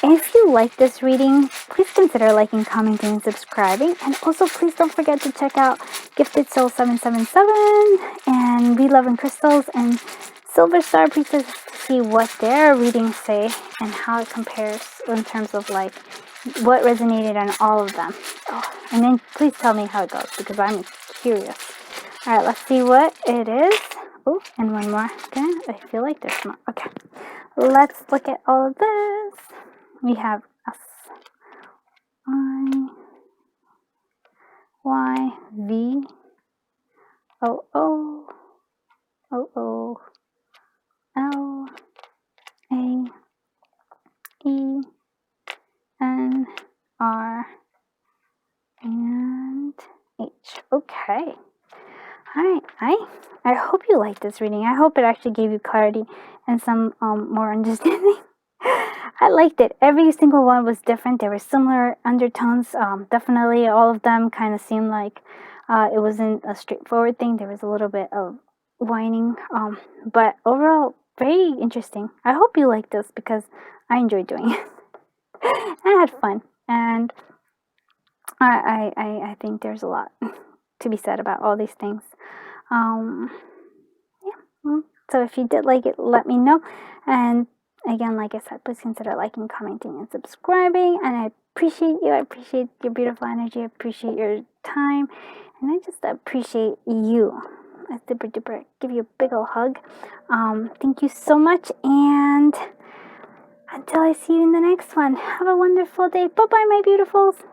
If you like this reading, please consider liking, commenting, and subscribing. And also, please don't forget to check out Gifted Soul 777 and Be Loving Crystals and Silver Star Priestess to see what their readings say and how it compares in terms of like what resonated on all of them. Oh, and then please tell me how it goes because I'm curious. All right, let's see what it is. Oh, and one more. I feel like there's more. Okay, let's look at all of this. We have S, I, Y, V, O, O, O, O, L, A, E, N, R, and H. Okay. Alright, I hope you liked this reading. I hope it actually gave you clarity and some more understanding. I liked it. Every single one was different. There were similar undertones. Definitely all of them kind of seemed like it wasn't a straightforward thing. There was a little bit of whining. But overall, very interesting. I hope you liked this because I enjoyed doing it. I had fun. And I think there's a lot to be said about all these things. So if you did like it, let me know. And again, like I said, please consider liking, commenting, and subscribing. And I appreciate you. I appreciate your beautiful energy. I appreciate your time. And I just appreciate you. I super duper give you a big ol' hug. Thank you so much. And until I see you in the next one, have a wonderful day. Bye-bye, my beautifuls.